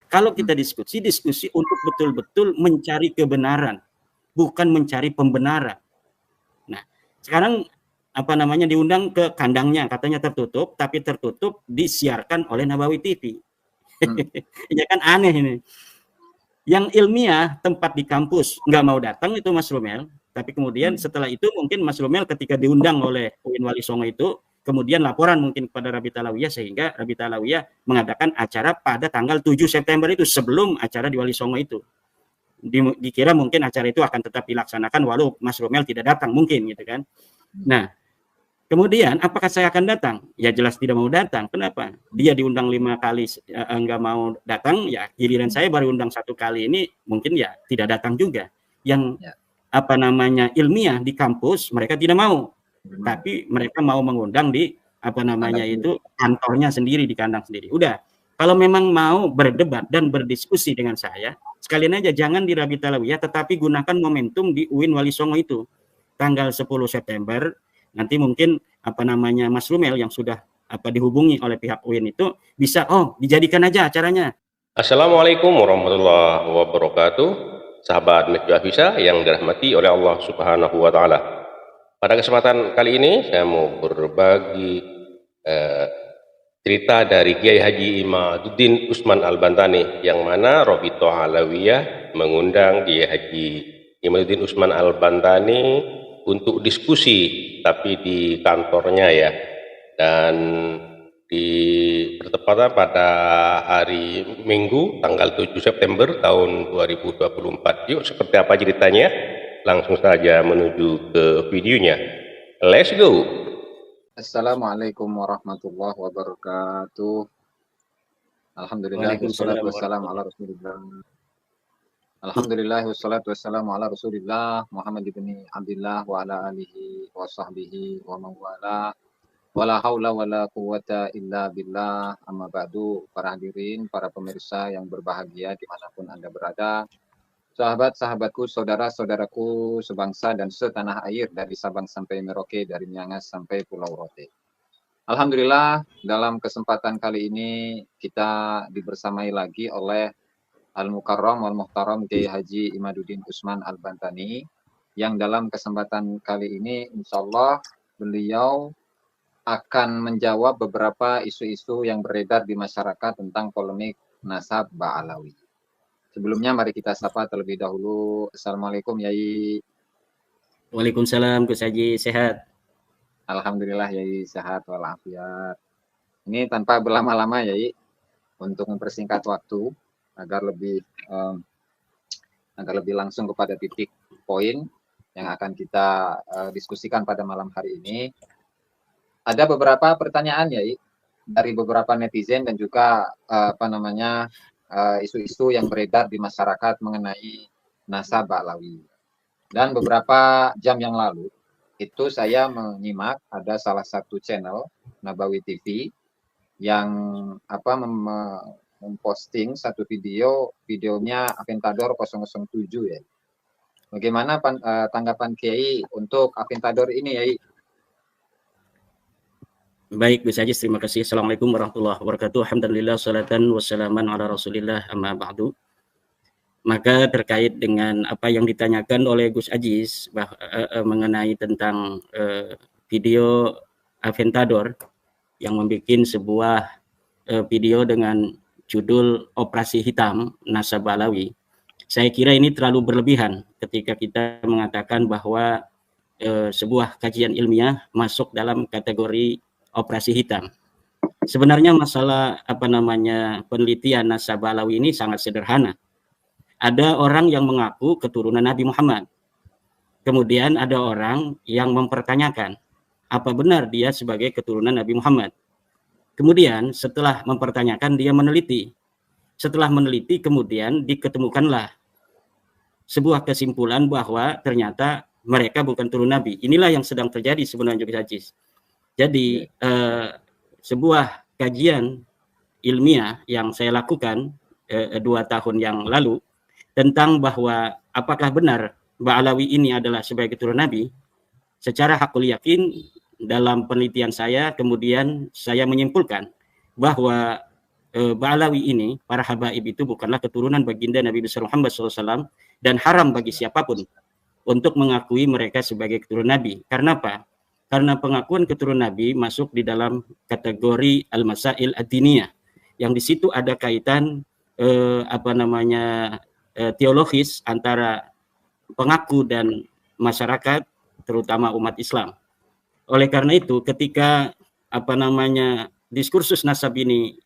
Kalau kita diskusi untuk betul-betul mencari kebenaran, bukan mencari pembenaran. Nah, sekarang diundang ke kandangnya, katanya tertutup, tapi tertutup disiarkan oleh Nabawi TV. Ya kan aneh ini. Yang ilmiah tempat di kampus nggak mau datang itu Mas Romel, tapi kemudian setelah itu mungkin Mas Romel ketika diundang oleh UIN Wali Songo itu, kemudian laporan mungkin kepada Rabita Alawiyah, sehingga Rabita Alawiyah mengadakan acara pada tanggal 7 September itu, sebelum acara di Wali Songo itu. Dikira mungkin acara itu akan tetap dilaksanakan walau Mas Romel tidak datang mungkin gitu kan. Nah, kemudian apakah saya akan datang? Ya jelas tidak mau datang. Kenapa? Dia diundang 5 kali enggak mau datang, ya giliran saya baru undang 1 kali ini mungkin ya tidak datang juga. Yang ilmiah di kampus mereka tidak mau. Tapi mereka mau mengundang di itu kantornya sendiri, di kandang sendiri. Udah. Kalau memang mau berdebat dan berdiskusi dengan saya, sekalian aja jangan di Rabita Alawiyah, tetapi gunakan momentum di UIN Wali Songo itu. Tanggal 10 September nanti mungkin Mas Rumel yang sudah dihubungi oleh pihak UIN itu bisa dijadikan aja acaranya. Assalamualaikum warahmatullahi wabarakatuh. Sahabat Masjid Hafizah yang dirahmati oleh Allah Subhanahu wa taala. Pada kesempatan kali ini saya mau berbagi cerita dari Kiai Haji Imaduddin Usman Al-Bantani, yang mana Rabithah Alawiyah mengundang Kiai Haji Imaduddin Usman Al-Bantani untuk diskusi, tapi di kantornya ya, dan bertepatan pada hari Minggu tanggal 7 September tahun 2024. Yuk, seperti apa ceritanya? Langsung saja menuju ke videonya. Let's go. Assalamualaikum warahmatullahi wabarakatuh. Alhamdulillah wassalatu wassalamu ala Rasulillah. Alhamdulillah wassalatu wassalamu ala Rasulillah Muhammad ibn Abdullah wa ala alihi wa sahbihi wa mawala. Wala haula wala quwata illa billah. Amma ba'du. Para hadirin, para pemirsa yang berbahagia dimanapun Anda berada, sahabat-sahabatku, saudara-saudaraku sebangsa dan setanah air, dari Sabang sampai Merauke, dari Miangas sampai Pulau Rote. Alhamdulillah, dalam kesempatan kali ini kita dibersamai lagi oleh Al-Mukarram wal-Muhtaram Kiai Haji Imaduddin Usman Al-Bantani, yang dalam kesempatan kali ini insyaallah beliau akan menjawab beberapa isu-isu yang beredar di masyarakat tentang polemik nasab Ba'alawi. Sebelumnya mari kita sapa terlebih dahulu. Assalamualaikum Yai. Waalaikumsalam Gus Haji, sehat? Alhamdulillah Yai, sehat walafiat. Ini tanpa berlama-lama Yai, untuk mempersingkat waktu agar lebih langsung kepada titik poin yang akan kita diskusikan pada malam hari ini. Ada beberapa pertanyaan Yai dari beberapa netizen dan juga isu-isu yang beredar di masyarakat mengenai nasab Ba'alawi. Dan beberapa jam yang lalu itu saya menyimak ada salah satu channel Nabawi TV yang memposting satu videonya Aventador 007 ya. Bagaimana tanggapan Kiai untuk Aventador ini Yai? Baik, Gus Haji, terima kasih. Assalamualaikum warahmatullahi wabarakatuh. Alhamdulillah, salatan wassalaman ala Rasulillah, amma ba'du. Maka terkait dengan apa yang ditanyakan oleh Gus Aziz mengenai tentang video Aventador yang membuat sebuah video dengan judul Operasi Hitam Nasab Ba'alawi, saya kira ini terlalu berlebihan ketika kita mengatakan bahwa sebuah kajian ilmiah masuk dalam kategori operasi hitam. Sebenarnya masalah penelitian nasab Ba'alawi ini sangat sederhana. Ada orang yang mengaku keturunan Nabi Muhammad. Kemudian ada orang yang mempertanyakan apa benar dia sebagai keturunan Nabi Muhammad. Kemudian setelah mempertanyakan, dia meneliti. Setelah meneliti kemudian diketemukanlah sebuah kesimpulan bahwa ternyata mereka bukan turun Nabi. Inilah yang sedang terjadi sebenarnya Gus Haji. Jadi sebuah kajian ilmiah yang saya lakukan 2 tahun yang lalu tentang bahwa apakah benar Ba'alawi ini adalah sebagai keturunan Nabi, secara hakul yakin dalam penelitian saya kemudian saya menyimpulkan bahwa Ba'alawi ini, para habaib itu bukanlah keturunan baginda Nabi besar Muhammad SAW, dan haram bagi siapapun untuk mengakui mereka sebagai keturunan Nabi. Karena apa? Karena pengakuan keturunan Nabi masuk di dalam kategori al-masail ad-diniyah, yang di situ ada kaitan teologis antara pengaku dan masyarakat, terutama umat Islam. Oleh karena itu, ketika diskursus nasab ini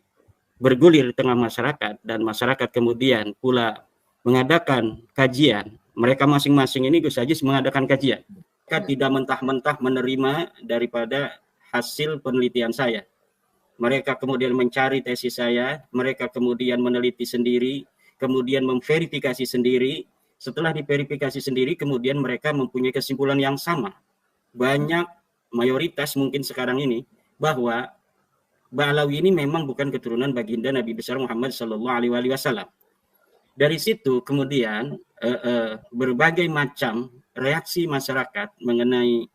bergulir di tengah masyarakat, dan masyarakat kemudian pula mengadakan kajian, mereka masing-masing ini Gus Ajis mengadakan kajian. Mereka tidak mentah-mentah menerima daripada hasil penelitian saya. Mereka kemudian mencari tesis saya, mereka kemudian meneliti sendiri, kemudian memverifikasi sendiri. Setelah diverifikasi sendiri, kemudian mereka mempunyai kesimpulan yang sama. Banyak, mayoritas mungkin sekarang ini, bahwa Ba'alawi ini memang bukan keturunan baginda Nabi besar Muhammad SAW. Dari situ kemudian berbagai macam reaksi masyarakat mengenai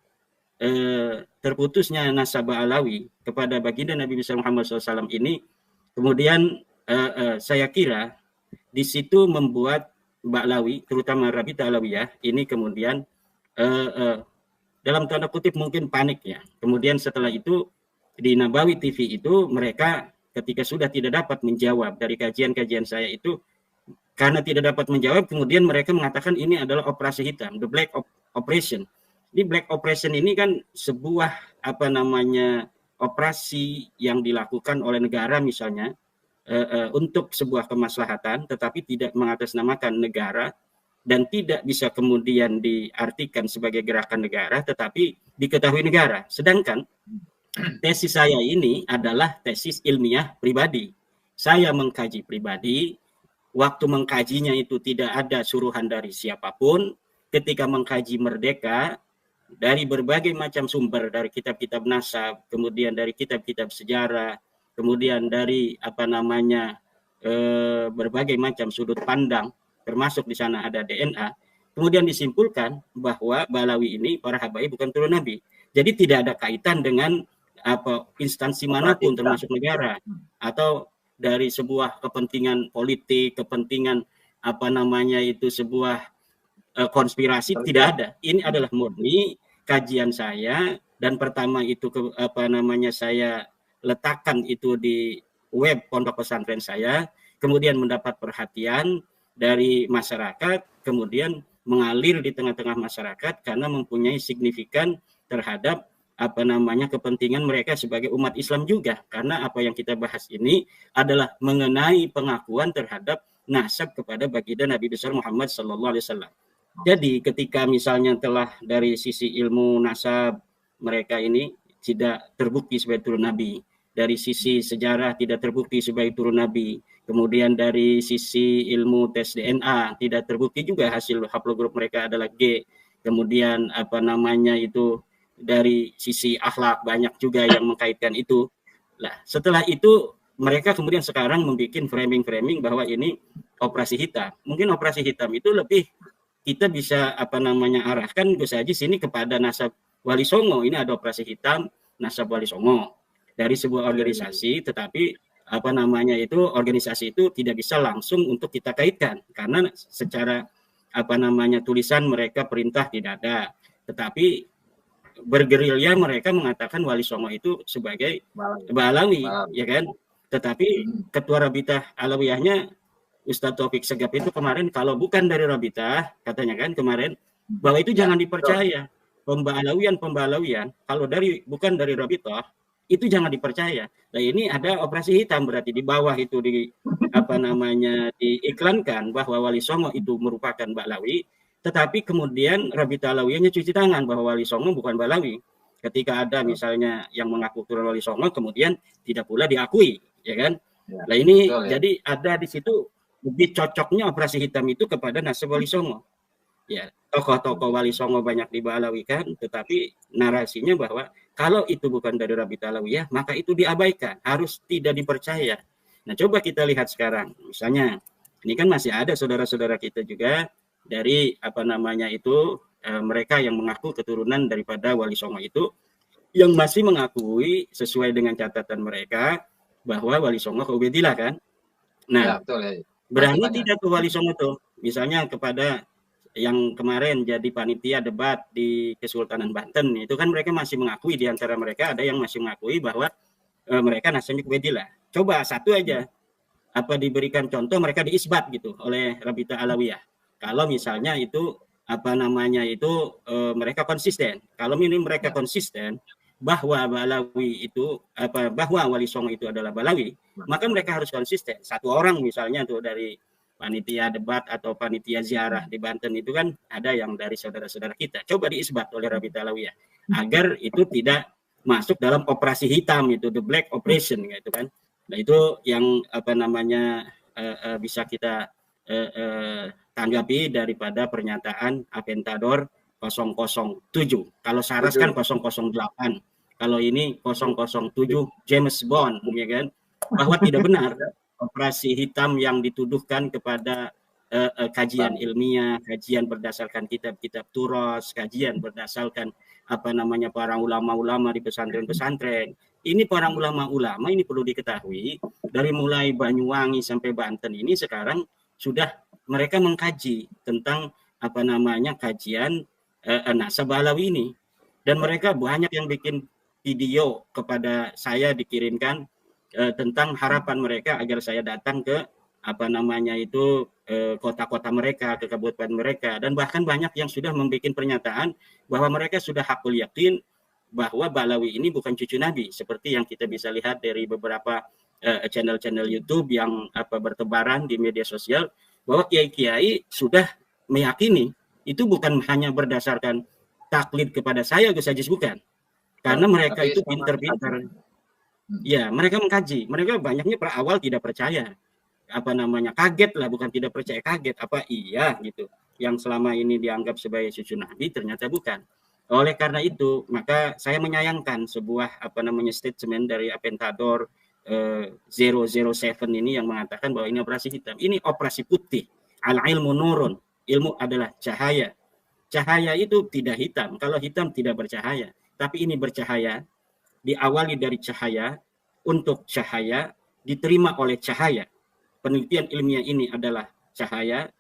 terputusnya nasab Ba'alawi kepada baginda Nabi besar Muhammad SAW ini, kemudian saya kira di situ membuat Ba'alawi, terutama Rabita Alawiyah ini kemudian dalam tanda kutip mungkin panik ya. Kemudian setelah itu di Nabawi TV itu mereka ketika sudah tidak dapat menjawab dari kajian-kajian saya itu, karena tidak dapat menjawab, kemudian mereka mengatakan ini adalah operasi hitam, the black operation. Di black operation ini kan sebuah operasi yang dilakukan oleh negara misalnya untuk sebuah kemaslahatan, tetapi tidak mengatasnamakan negara dan tidak bisa kemudian diartikan sebagai gerakan negara, tetapi diketahui negara. Sedangkan tesis saya ini adalah tesis ilmiah pribadi. Saya mengkaji pribadi, waktu mengkajinya itu tidak ada suruhan dari siapapun. Ketika mengkaji merdeka, dari berbagai macam sumber, dari kitab-kitab nasab, kemudian dari kitab-kitab sejarah, kemudian dari berbagai macam sudut pandang, termasuk di sana ada DNA, kemudian disimpulkan bahwa Ba'alawi ini, para habaib bukan turun Nabi. Jadi tidak ada kaitan dengan instansi manapun termasuk negara atau dari sebuah kepentingan politik, kepentingan sebuah konspirasi, tidak ada. Ini adalah murni kajian saya, dan pertama itu saya letakkan itu di web pondok pesantren saya, kemudian mendapat perhatian dari masyarakat, kemudian mengalir di tengah-tengah masyarakat karena mempunyai signifikan terhadap kepentingan mereka sebagai umat Islam juga, karena apa yang kita bahas ini adalah mengenai pengakuan terhadap nasab kepada baginda Nabi besar Muhammad SAW. Jadi ketika misalnya telah dari sisi ilmu nasab mereka ini tidak terbukti sebagai turun Nabi, dari sisi sejarah tidak terbukti sebagai turun Nabi, kemudian dari sisi ilmu tes DNA tidak terbukti juga hasil haplogrup mereka adalah G, kemudian dari sisi akhlak banyak juga yang mengkaitkan itu. Nah, setelah itu mereka kemudian sekarang membuat framing bahwa ini operasi hitam. Mungkin operasi hitam itu lebih kita bisa arahkan Gus Haji sini kepada nasab Wali Songo. Ini ada operasi hitam nasab Wali Songo dari sebuah organisasi, tetapi organisasi itu tidak bisa langsung untuk kita kaitkan karena secara tulisan mereka perintah tidak ada, tetapi bergerilya mereka mengatakan Wali Songo itu sebagai Ba'alawi, ya kan? Tetapi ketua Rabitah Alawiyahnya Ustadz Taufik Segap itu kemarin, kalau bukan dari Rabitah, katanya kan kemarin, bahwa itu jangan dipercaya. Pemba'alawian kalau bukan dari Rabitah, itu jangan dipercaya. Nah, ini ada operasi hitam, berarti di bawah itu diiklankan bahwa Wali Songo itu merupakan Ba'alawi, tetapi kemudian Rabitah Alawiyahnya cuci tangan bahwa Wali Songo bukan Ba'alawi. Ketika ada misalnya yang mengaku turun Wali Songo, kemudian tidak pula diakui, ya kan? Nah ini betul, ya. Jadi ada di situ lebih cocoknya operasi hitam itu kepada nasab Wali Songo. Ya, tokoh-tokoh Wali Songo banyak diba'alawikan, tetapi narasinya bahwa kalau itu bukan dari Rabitah Alawiyah, maka itu diabaikan, harus tidak dipercaya. Nah, coba kita lihat sekarang, misalnya ini kan masih ada saudara-saudara kita juga dari mereka yang mengaku keturunan daripada Wali Songo itu, yang masih mengakui sesuai dengan catatan mereka bahwa Wali Songo ke Ubaidillah kan. Ya, Nah, betul ya. berani Masih banyak. tidak ke Wali Songo tuh, misalnya kepada yang kemarin jadi panitia debat di Kesultanan Banten, itu kan mereka masih mengakui, di antara mereka ada yang masih mengakui bahwa mereka nasabnya ke Ubaidillah. Coba satu aja apa diberikan contoh mereka diisbat gitu oleh Rabita Alawiyah. Kalau misalnya itu apa namanya itu mereka konsisten. Kalau ini mereka konsisten bahwa Balawi itu apa bahwa Wali Songo itu adalah Balawi, maka mereka harus konsisten. Satu orang misalnya tuh dari panitia debat atau panitia ziarah di Banten itu kan ada yang dari saudara-saudara kita. Coba diisbat oleh Rabita Alawiyah agar itu tidak masuk dalam operasi hitam itu, the black operation gitu kan. Nah itu yang apa namanya bisa kita tanggapi daripada pernyataan Aventador 007. Kalau Saras kan 008. Kalau ini 007 James Bond, ya kan? Bahwa tidak benar operasi hitam yang dituduhkan kepada kajian ilmiah, kajian berdasarkan kitab-kitab turos, kajian berdasarkan apa namanya para ulama-ulama di pesantren-pesantren. Ini para ulama-ulama ini perlu diketahui dari mulai Banyuwangi sampai Banten ini sekarang sudah mereka mengkaji tentang apa namanya kajian nasab Balawi ini, dan mereka banyak yang bikin video kepada saya dikirimkan tentang harapan mereka agar saya datang ke apa namanya itu kota-kota mereka, ke kabupaten mereka, dan bahkan banyak yang sudah membuat pernyataan bahwa mereka sudah hakul yakin bahwa Balawi ini bukan cucu Nabi, seperti yang kita bisa lihat dari beberapa channel-channel YouTube yang apa bertebaran di media sosial, bahwa kiai-kiai sudah meyakini itu bukan hanya berdasarkan taklid kepada saya, Gus Ajis, bukan. Karena mereka itu pintar-pintar. Ya, mereka mengkaji. Mereka banyaknya awal tidak percaya. Apa namanya? Kaget lah, bukan tidak percaya, kaget. Apa iya gitu. Yang selama ini dianggap sebagai cucu Nabi ternyata bukan. Oleh karena itu, maka saya menyayangkan sebuah apa namanya statement dari Aventador 007 ini yang mengatakan bahwa ini operasi hitam. Ini operasi putih. Al-ilmu nurun. Ilmu adalah cahaya. Cahaya itu tidak hitam. Kalau hitam tidak bercahaya. Tapi ini bercahaya, diawali dari cahaya, untuk cahaya, diterima oleh cahaya. Penelitian ilmiah ini adalah cahaya,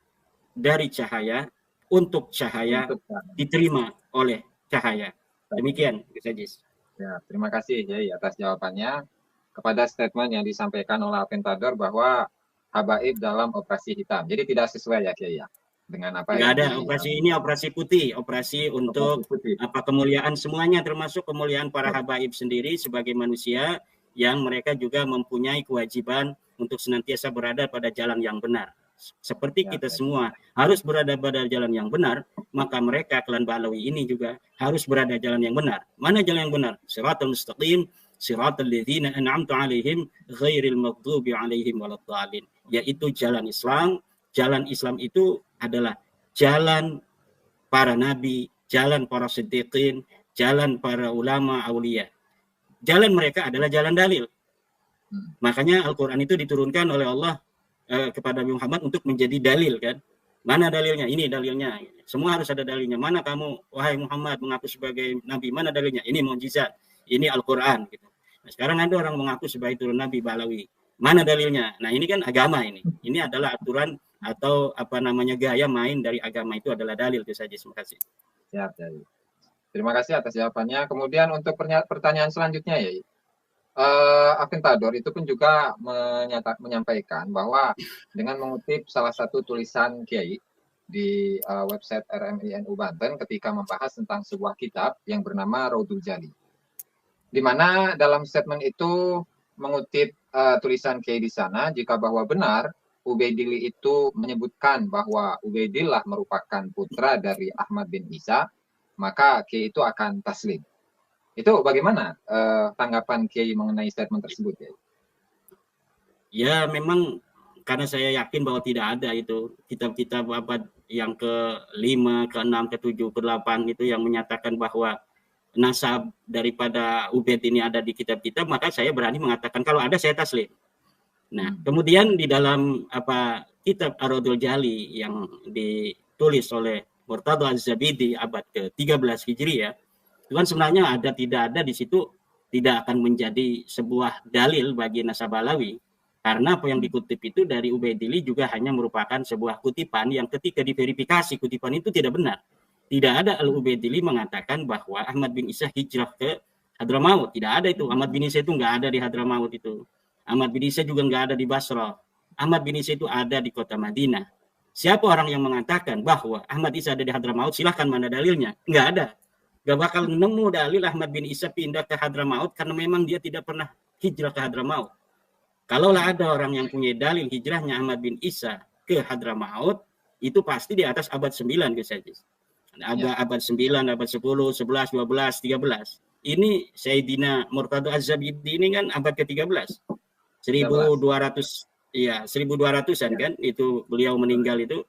dari cahaya, untuk cahaya, diterima oleh cahaya. Demikian, Gus Ajis. Ya, terima kasih Yai atas jawabannya. Kepada statement yang disampaikan oleh Aventador bahwa habaib dalam operasi hitam. Jadi tidak sesuai ya Kiai ya dengan apa yang ada operasi ini, operasi putih, operasi untuk apa kemuliaan semuanya, termasuk kemuliaan para habaib sendiri sebagai manusia yang mereka juga mempunyai kewajiban untuk senantiasa berada pada jalan yang benar. Seperti kita semua harus berada pada jalan yang benar, maka mereka klan Balawi ini juga harus berada jalan yang benar. Mana jalan yang benar? Siratal mustaqim, siratal ladzina an'amta 'alaihim ghairil maghdubi 'alaihim waladdallin. Yaitu jalan Islam. Jalan Islam itu adalah jalan para nabi, jalan para siddiqin, jalan para ulama aulia. Jalan mereka adalah jalan dalil. Makanya Al-Quran itu diturunkan oleh Allah kepada Nabi Muhammad untuk menjadi dalil kan. Mana dalilnya? Ini dalilnya. Semua harus ada dalilnya. Mana kamu, wahai Muhammad, mengaku sebagai nabi? Mana dalilnya? Ini mukjizat. Ini Al-Quran. Gitu. Nah, sekarang ada orang mengaku sebagai turun nabi Balawi. Mana dalilnya? Nah ini kan agama ini. Ini adalah aturan atau apa namanya gaya main dari agama itu adalah dalil itu saja. Terima kasih. Siap, Yai. Terima kasih atas jawabannya. Kemudian untuk pertanyaan selanjutnya ya, Aventador itu pun juga menyampaikan bahwa dengan mengutip salah satu tulisan Kiai di website RMINU Banten ketika membahas tentang sebuah kitab yang bernama Raudul Jali, di mana dalam statement itu mengutip tulisan Kiai di sana, jika bahwa benar Ubaidillah itu menyebutkan bahwa Ubaidillah merupakan putra dari Ahmad bin Isa, maka Kiai itu akan taslim. Itu bagaimana tanggapan Kiai mengenai statement tersebut, Kiai? Ya memang karena saya yakin bahwa tidak ada itu kitab-kitab abad yang ke-5, ke-6, ke-7, ke-8 itu yang menyatakan bahwa nasab daripada Ubaid ini ada di kitab-kitab, maka saya berani mengatakan kalau ada saya taslim. Nah, kemudian di dalam kitab Ar-Raudul Jali yang ditulis oleh Murtada Az-Zabidi abad ke-13 Hijriah, itu kan sebenarnya tidak ada di situ tidak akan menjadi sebuah dalil bagi nasabah Alawi. Karena apa yang dikutip itu dari Ubaidillah juga hanya merupakan sebuah kutipan yang ketika diverifikasi kutipan itu tidak benar. Tidak ada Al-Ubaidillah mengatakan bahwa Ahmad bin Isa hijrah ke Hadramaut. Tidak ada itu. Ahmad bin Isa itu nggak ada di Hadramaut itu. Ahmad bin Isa juga nggak ada di Basra. Ahmad bin Isa itu ada di kota Madinah. Siapa orang yang mengatakan bahwa Ahmad Isa ada di Hadramaut? Silahkan, mana dalilnya? Nggak ada. Nggak bakal nemu dalil Ahmad bin Isa pindah ke Hadramaut karena memang dia tidak pernah hijrah ke Hadramaut. Kalaulah ada orang yang punya dalil hijrahnya Ahmad bin Isa ke Hadramaut, itu pasti di atas abad 9, Gus Ajis. Abad 9, abad 10, 11, 12, 13. Ini Sayyidina Murtado Az-Zabidi ini kan abad ke-13. 1200, ya 1200-an kan itu beliau meninggal itu.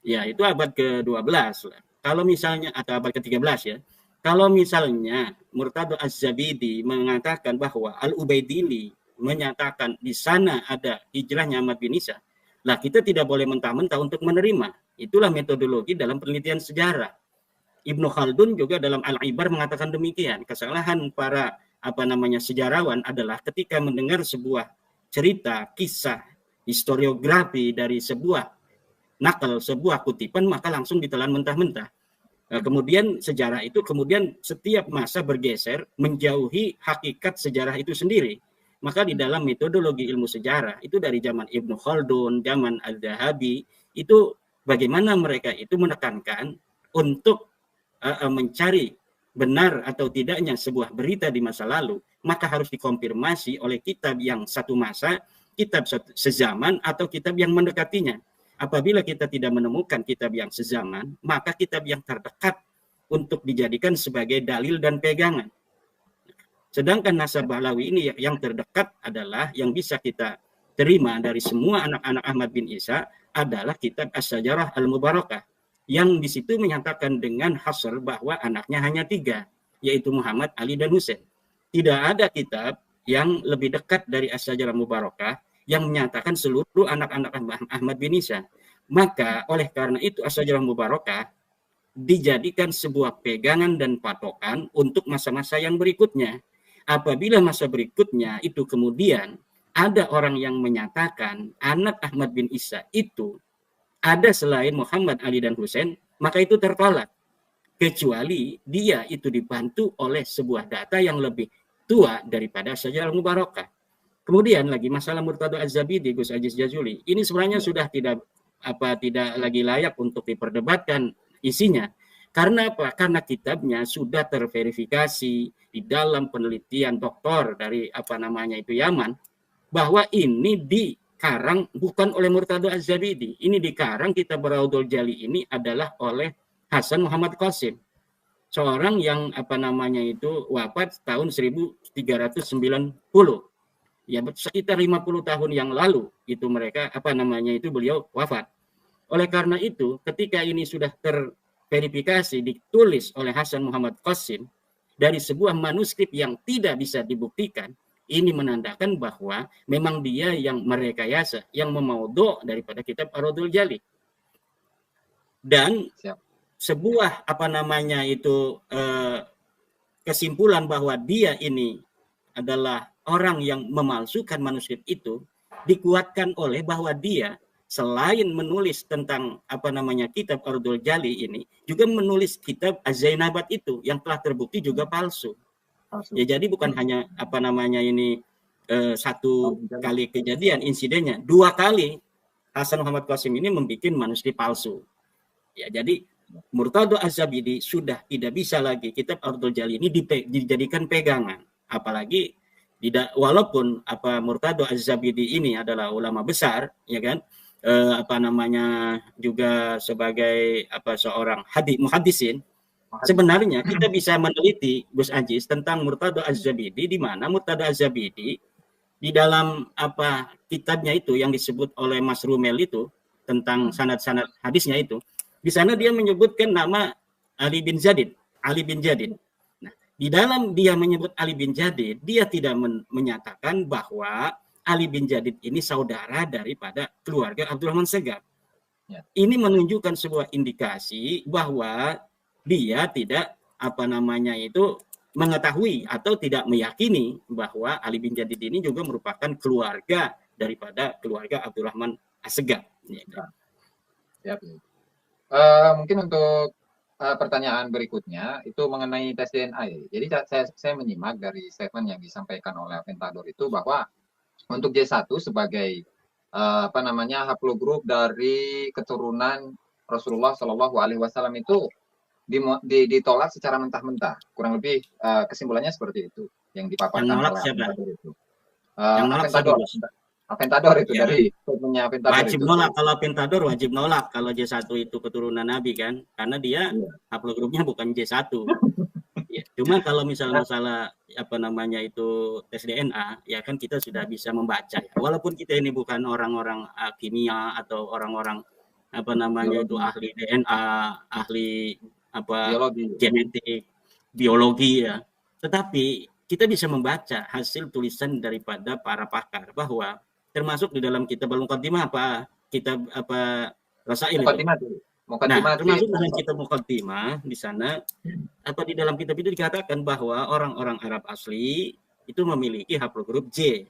Ya, itu abad ke-12 lah. Kalau misalnya atau abad ke-13 ya. Kalau misalnya Murtado Az-Zabidi mengatakan bahwa Al-Ubaidillah menyatakan di sana ada hijrahnya Ahmad bin Isa, lah kita tidak boleh mentah-mentah untuk menerima. Itulah metodologi dalam penelitian sejarah. Ibnu Khaldun juga dalam Al-Ibar mengatakan demikian. Kesalahan para sejarawan adalah ketika mendengar sebuah cerita, kisah, historiografi dari sebuah nakal, sebuah kutipan, maka langsung ditelan mentah-mentah. Kemudian sejarah itu kemudian setiap masa bergeser menjauhi hakikat sejarah itu sendiri. Maka di dalam metodologi ilmu sejarah itu dari zaman Ibnu Khaldun, zaman Al-Dhahabi, itu bagaimana mereka itu menekankan untuk mencari benar atau tidaknya sebuah berita di masa lalu, maka harus dikonfirmasi oleh kitab yang satu masa, kitab sezaman, atau kitab yang mendekatinya. Apabila kita tidak menemukan kitab yang sezaman, maka kitab yang terdekat untuk dijadikan sebagai dalil dan pegangan. Sedangkan nasabah Alawi ini yang terdekat adalah yang bisa kita terima dari semua anak-anak Ahmad bin Isa adalah kitab As-Sajarah Al-Mubarakah, yang di situ menyatakan dengan hasr bahwa anaknya hanya 3, yaitu Muhammad, Ali, dan Husain. Tidak ada kitab yang lebih dekat dari As-Sajarah Mubarakah yang menyatakan seluruh anak-anak Ahmad bin Isa. Maka oleh karena itu As-Sajarah Mubarakah dijadikan sebuah pegangan dan patokan untuk masa-masa yang berikutnya. Apabila masa berikutnya itu kemudian ada orang yang menyatakan anak Ahmad bin Isa itu ada selain Muhammad, Ali, dan Husain, maka itu tertolak. Kecuali dia itu dibantu oleh sebuah data yang lebih tua daripada As-Sajarah Mubarakah. Kemudian lagi masalah Murtado Az-Zabidi, Gus Aziz Jazuli, ini sebenarnya sudah tidak lagi layak untuk diperdebatkan isinya. Karena apa? Karena kitabnya sudah terverifikasi di dalam penelitian doktor dari Yaman, bahwa ini dikarang bukan oleh Murtado Az-Zabidi. Ini dikarang kitab Raudhul Jali ini adalah oleh Hasan Muhammad Qasim, seorang yang wafat tahun 1390. Ya, sekitar 50 tahun yang lalu itu mereka beliau wafat. Oleh karena itu, ketika ini sudah terverifikasi ditulis oleh Hasan Muhammad Qasim dari sebuah manuskrip yang tidak bisa dibuktikan, ini menandakan bahwa memang dia yang merekayasa, yang memaudhu daripada kitab Ar-Raudhul Jali. Dan sebuah kesimpulan bahwa dia ini adalah orang yang memalsukan manuskrip itu dikuatkan oleh bahwa dia selain menulis tentang kitab Ar-Raudhul Jali ini juga menulis kitab Az-Zainabat itu yang telah terbukti juga palsu. Ya, jadi bukan hanya satu kali kejadian insidennya, 2 kali Hasan Muhammad Qasim ini membuat manuskrip palsu. Ya, jadi Murtado Az-Zabidi sudah tidak bisa lagi kitab Ar-Raudhul Jali ini dijadikan pegangan. Apalagi walaupun Murtado Az-Zabidi ini adalah ulama besar, ya kan, juga sebagai seorang muhaddisin. Sebenarnya kita bisa meneliti, Gus Aziz, tentang Murtado Az-Zabidi, di mana Murtado Az-Zabidi di dalam kitabnya itu yang disebut oleh Mas Rumel itu tentang sanad-sanad hadisnya itu, di sana dia menyebutkan nama Ali bin Jadid. Nah, di dalam dia menyebut Ali bin Jadid, dia tidak menyatakan bahwa Ali bin Jadid ini saudara daripada keluarga Abdurrahman Segaf. Ya. Ini menunjukkan sebuah indikasi bahwa dia tidak mengetahui atau tidak meyakini bahwa Ali bin Jadid ini juga merupakan keluarga daripada keluarga Abdurrahman Assegaf. Ya. Mungkin untuk pertanyaan berikutnya itu mengenai tes DNA ya. Jadi saya menyimak dari statement yang disampaikan oleh Aventador itu bahwa untuk J1 sebagai haplogrup dari keturunan Rasulullah Shallallahu Alaihi Wasallam itu ditolak secara mentah-mentah. Kurang lebih kesimpulannya seperti itu yang dipaparkan oleh Aventador itu. Aventador itu ya. Dari statementnya Aventador wajib itu. Nolak kalau Aventador wajib nolak kalau J1 itu keturunan Nabi kan, karena dia haplogrupnya bukan J1. Ya, cuma kalau misalnya masalah itu tes DNA, ya kan kita sudah bisa membaca ya. Walaupun kita ini bukan orang-orang kimia atau orang-orang itu ahli DNA, ahli genetik, biologi ya. Tetapi kita bisa membaca hasil tulisan daripada para pakar bahwa termasuk di dalam kitab Al-Muqaddimah kitab Rasail itu. Nah, termasuk dalam kitab Muqaddimah di sana di dalam kitab itu dikatakan bahwa orang-orang Arab asli itu memiliki haplogrup J.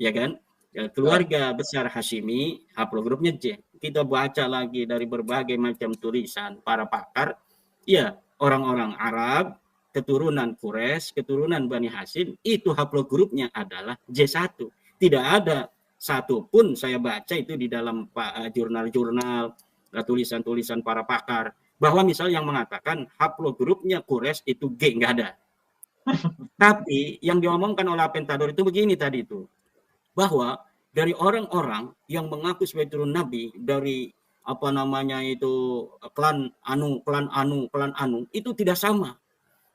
Ya kan? Ya, keluarga besar Hashimi haplogrupnya J. Kita baca lagi dari berbagai macam tulisan para pakar, ya, orang-orang Arab keturunan Quraisy, keturunan Bani Hashim itu haplogrupnya adalah J1. Tidak ada satupun saya baca itu di dalam jurnal-jurnal tulisan-tulisan para pakar bahwa misal yang mengatakan haplogrupnya Quraisy itu G, nggak ada. Tapi yang diomongkan oleh Aventador itu begini tadi itu, bahwa dari orang-orang yang mengaku sebagai turun Nabi dari klan anu itu tidak sama.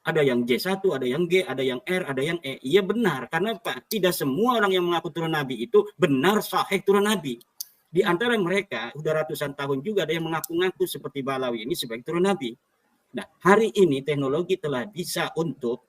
Ada yang J1, ada yang G, ada yang R, ada yang E. Iya benar, karena tidak semua orang yang mengaku turun Nabi itu benar sahih turun Nabi. Di antara mereka, sudah ratusan tahun juga ada yang mengaku-ngaku seperti Balawi ini sebagai turun Nabi. Nah, hari ini teknologi telah bisa untuk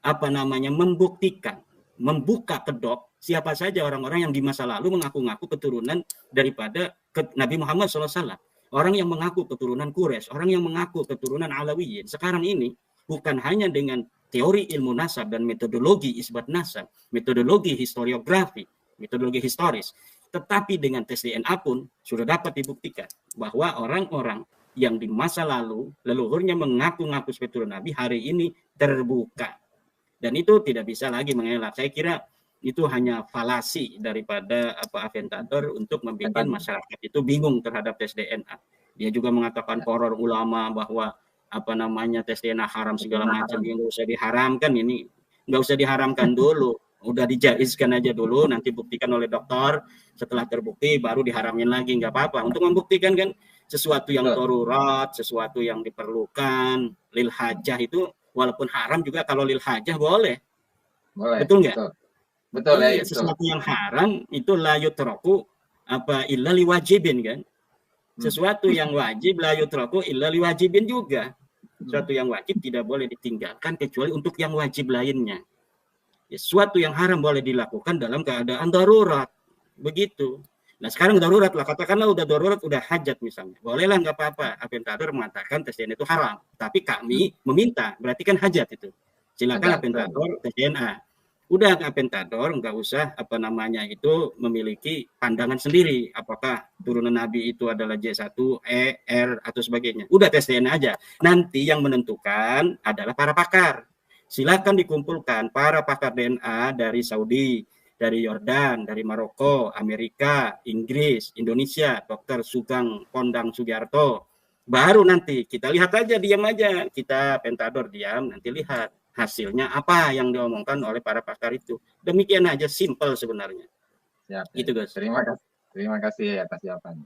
membuktikan, membuka kedok siapa saja orang-orang yang di masa lalu mengaku-ngaku keturunan daripada Nabi Muhammad SAW. Orang yang mengaku keturunan Quraisy, orang yang mengaku keturunan Alawiyin. Sekarang ini bukan hanya dengan teori ilmu nasab dan metodologi isbat nasab, metodologi historiografi, metodologi historis, tetapi dengan tes DNA pun sudah dapat dibuktikan bahwa orang-orang yang di masa lalu leluhurnya mengaku-ngaku sebagai turun Nabi hari ini terbuka. Dan itu tidak bisa lagi mengelak. Saya kira itu hanya falasi daripada Aventador untuk membuat masyarakat itu bingung terhadap tes DNA. Dia juga mengatakan horor ulama bahwa tes DNA haram segala macam, yang nggak usah diharamkan. Ini nggak usah diharamkan dulu, udah dijaizkan aja dulu, nanti buktikan oleh dokter, setelah terbukti baru diharamin lagi, nggak apa-apa. Untuk membuktikan kan sesuatu yang darurat, sesuatu yang diperlukan, lil hajah itu walaupun haram juga kalau lil hajah boleh. Betul nggak? Betul ya. Sesuatu yang haram itu la yutraku illa liwajibin kan. Sesuatu yang wajib la yutraku illa liwajibin juga. Sesuatu yang wajib tidak boleh ditinggalkan kecuali untuk yang wajib lainnya. Sesuatu yang haram boleh dilakukan dalam keadaan darurat. Begitu. Nah sekarang darurat lah, katakanlah udah darurat, udah hajat misalnya. Bolehlah, nggak apa-apa. Aventador mengatakan tes DNA itu haram. Tapi kami meminta, berarti kan hajat itu. Silakan Aventador tes DNA. Udah Aventador nggak usah memiliki pandangan sendiri. Apakah turunan Nabi itu adalah J1, E, R, atau sebagainya. Udah tes DNA aja. Nanti yang menentukan adalah para pakar. Silakan dikumpulkan para pakar DNA dari Saudi, dari Yordan, dari Maroko, Amerika, Inggris, Indonesia, Dr. Sugeng Pondang Sugiarto. Baru nanti kita lihat aja, diam aja. Kita Aventador diam, nanti lihat hasilnya apa yang diomongkan oleh para pakar itu. Demikian aja, simple sebenarnya. Siap, itu guys. Terima kasih atas jawabannya.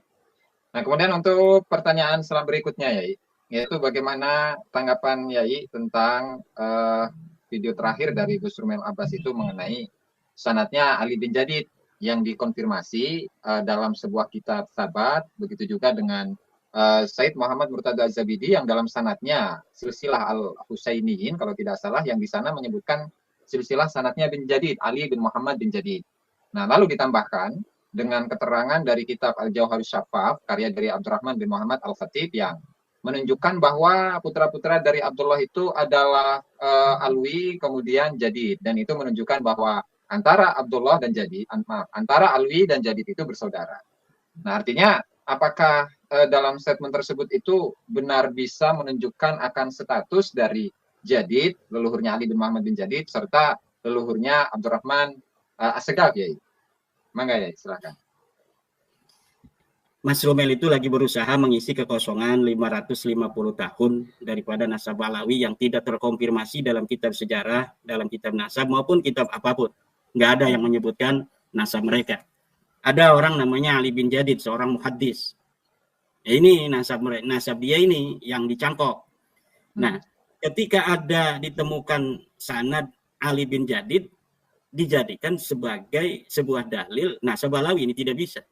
Nah, kemudian untuk pertanyaan berikutnya yaitu bagaimana tanggapan Yai tentang video terakhir dari Gus Rumel Abbas itu mengenai sanadnya Ali bin Jadid yang dikonfirmasi dalam sebuah kitab Sabat, begitu juga dengan Said Muhammad Murtada Az-Zabidi yang dalam sanadnya silsilah Al-Husainiyin kalau tidak salah, yang di sana menyebutkan silsilah sanadnya bin Jadid, Ali bin Muhammad bin Jadid. Nah, lalu ditambahkan dengan keterangan dari kitab Al-Jauharus Syafaf karya dari Abdurrahman bin Muhammad Al-Khatib yang menunjukkan bahwa putra-putra dari Abdullah itu adalah Alwi kemudian Jadid, dan itu menunjukkan bahwa antara Abdullah dan Jadid, antara Alwi dan Jadid itu bersaudara. Nah, artinya apakah dalam statement tersebut itu benar bisa menunjukkan akan status dari Jadid, leluhurnya Ali bin Muhammad bin Jadid, serta leluhurnya Abdurrahman As-Segaf, ya? Mangga ya, silakan. Mas Romel itu lagi berusaha mengisi kekosongan 550 tahun daripada nasab Alawi yang tidak terkonfirmasi dalam kitab sejarah, dalam kitab nasab maupun kitab apapun. Nggak ada yang menyebutkan nasab mereka. Ada orang namanya Ali bin Jadid, seorang muhaddis. Ini nasab dia ini yang dicangkok. Nah, ketika ada ditemukan sanad Ali bin Jadid, dijadikan sebagai sebuah dalil nasab Alawi ini tidak bisa.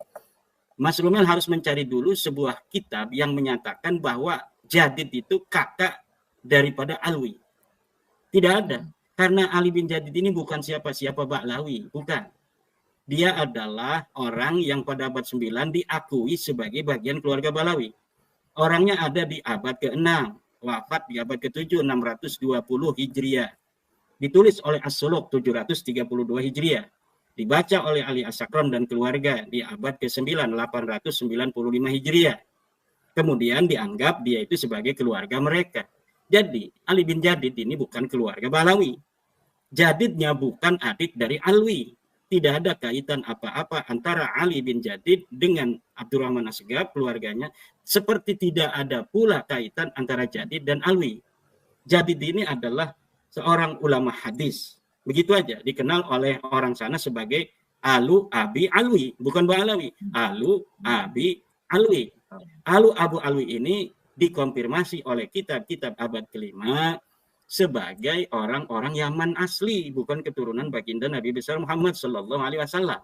Mas Romel harus mencari dulu sebuah kitab yang menyatakan bahwa Jadid itu kakak daripada Alwi. Tidak ada. Karena Ali bin Jadid ini bukan siapa-siapa Ba'lawi. Bukan. Dia adalah orang yang pada abad 9 diakui sebagai bagian keluarga Ba'lawi. Orangnya ada di abad ke-6. Wafat di abad ke-7, 620 Hijriah. Ditulis oleh As-Suluk, 732 Hijriah. Dibaca oleh Ali As-Sakram dan keluarga di abad ke-9, 895 Hijriah. Kemudian dianggap dia itu sebagai keluarga mereka. Jadi Ali bin Jadid ini bukan keluarga Ba'lawi. Jadidnya bukan adik dari Alwi. Tidak ada kaitan apa-apa antara Ali bin Jadid dengan Abdurrahman As-Segaf, keluarganya. Seperti tidak ada pula kaitan antara Jadid dan Alwi. Jadid ini adalah seorang ulama hadis. Begitu aja, dikenal oleh orang sana sebagai Alu Abi Alwi, bukan Ba'lawi. Alu Abi Alwi. Alu Abu Alwi ini dikonfirmasi oleh kitab-kitab abad ke-5 sebagai orang-orang Yaman asli, bukan keturunan baginda Nabi besar Muhammad sallallahu alaihi wasallam.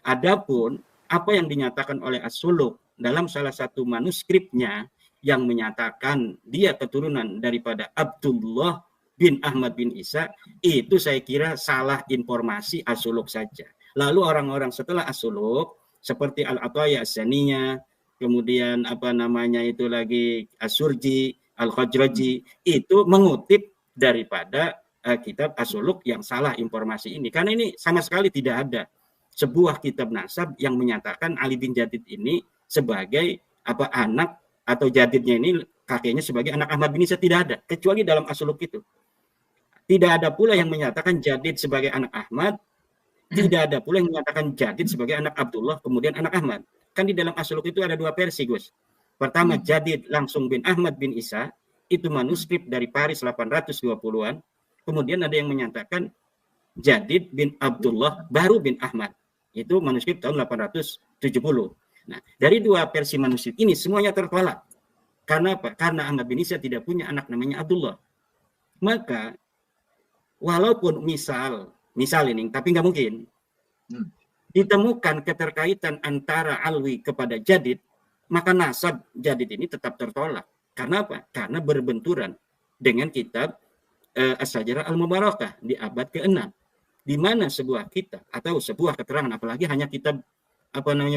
Adapun apa yang dinyatakan oleh As-Suluk dalam salah satu manuskripnya yang menyatakan dia keturunan daripada Abdullah bin Ahmad bin Isa, itu saya kira salah informasi As-Suluk saja. Lalu orang-orang setelah As-Suluk seperti Al-Ataya As-Saniyah, kemudian itu lagi As-Surji, Al-Khajraji, itu mengutip daripada kitab As-Suluk yang salah informasi ini. Karena ini sama sekali tidak ada sebuah kitab nasab yang menyatakan Ali bin Jadid ini sebagai anak atau Jadidnya ini kakeknya sebagai anak Ahmad bin Isa, tidak ada, kecuali dalam As-Suluk itu. Tidak ada pula yang menyatakan Jadid sebagai anak Ahmad, tidak ada pula yang menyatakan Jadid sebagai anak Abdullah, kemudian anak Ahmad. Kan di dalam As-Suluk itu ada dua versi, Gus. Pertama, Jadid langsung bin Ahmad bin Isa, itu manuskrip dari Paris 820-an. Kemudian ada yang menyatakan Jadid bin Abdullah baru bin Ahmad. Itu manuskrip tahun 870. Nah, dari dua versi manuskrip ini semuanya tertolak. Karena apa? Karena Ahmad bin Isa tidak punya anak namanya Abdullah. Maka walaupun misal ini, tapi nggak mungkin ditemukan keterkaitan antara Alwi kepada Jadid, maka nasab Jadid ini tetap tertolak. Karena apa? Karena berbenturan dengan kitab As-Sajarah Al-Mubarakah di abad ke-6, di mana sebuah kitab atau sebuah keterangan, apalagi hanya kitab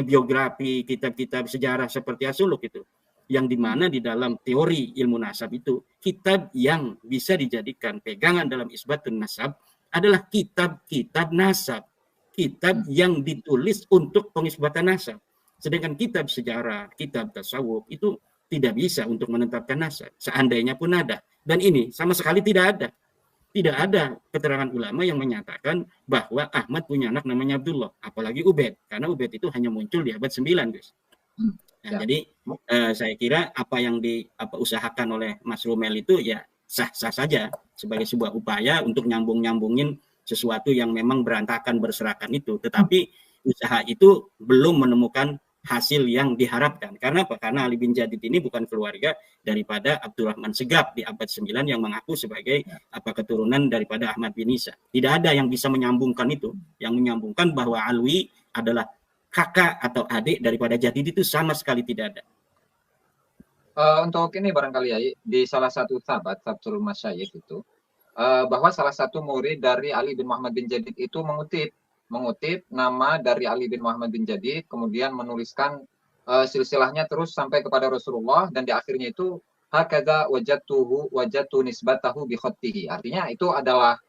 biografi, kitab-kitab sejarah seperti As-Suluk itu, yang dimana di dalam teori ilmu nasab itu, kitab yang bisa dijadikan pegangan dalam isbatun nasab adalah kitab-kitab nasab, kitab yang ditulis untuk pengisbatan nasab. Sedangkan kitab sejarah, kitab tasawuf itu tidak bisa untuk menetapkan nasab, seandainya pun ada. Dan ini sama sekali tidak ada. Tidak ada keterangan ulama yang menyatakan bahwa Ahmad punya anak namanya Abdullah, apalagi Ubaid, karena Ubaid itu hanya muncul di abad 9, guys. Nah, jadi saya kira apa yang diusahakan oleh Mas Romel itu ya sah-sah saja sebagai sebuah upaya untuk nyambung-nyambungin sesuatu yang memang berantakan berserakan itu. Tetapi usaha itu belum menemukan hasil yang diharapkan. Karena apa? Karena Ali bin Jadid ini bukan keluarga daripada Abdurrahman Segaf di abad 9 yang mengaku sebagai keturunan daripada Ahmad bin Isa. Tidak ada yang bisa menyambungkan itu. Yang menyambungkan bahwa Alwi adalah kakak atau adik daripada Jadid itu sama sekali tidak ada. Untuk ini barangkali ya, di salah satu sahabat Sabtul Masyayikh itu, bahwa salah satu murid dari Ali bin Muhammad bin Jadid itu mengutip nama dari Ali bin Muhammad bin Jadid, kemudian menuliskan silsilahnya terus sampai kepada Rasulullah, dan di akhirnya itu hakadha wajadtu nisbatahu bi khattihi. Artinya itu adalah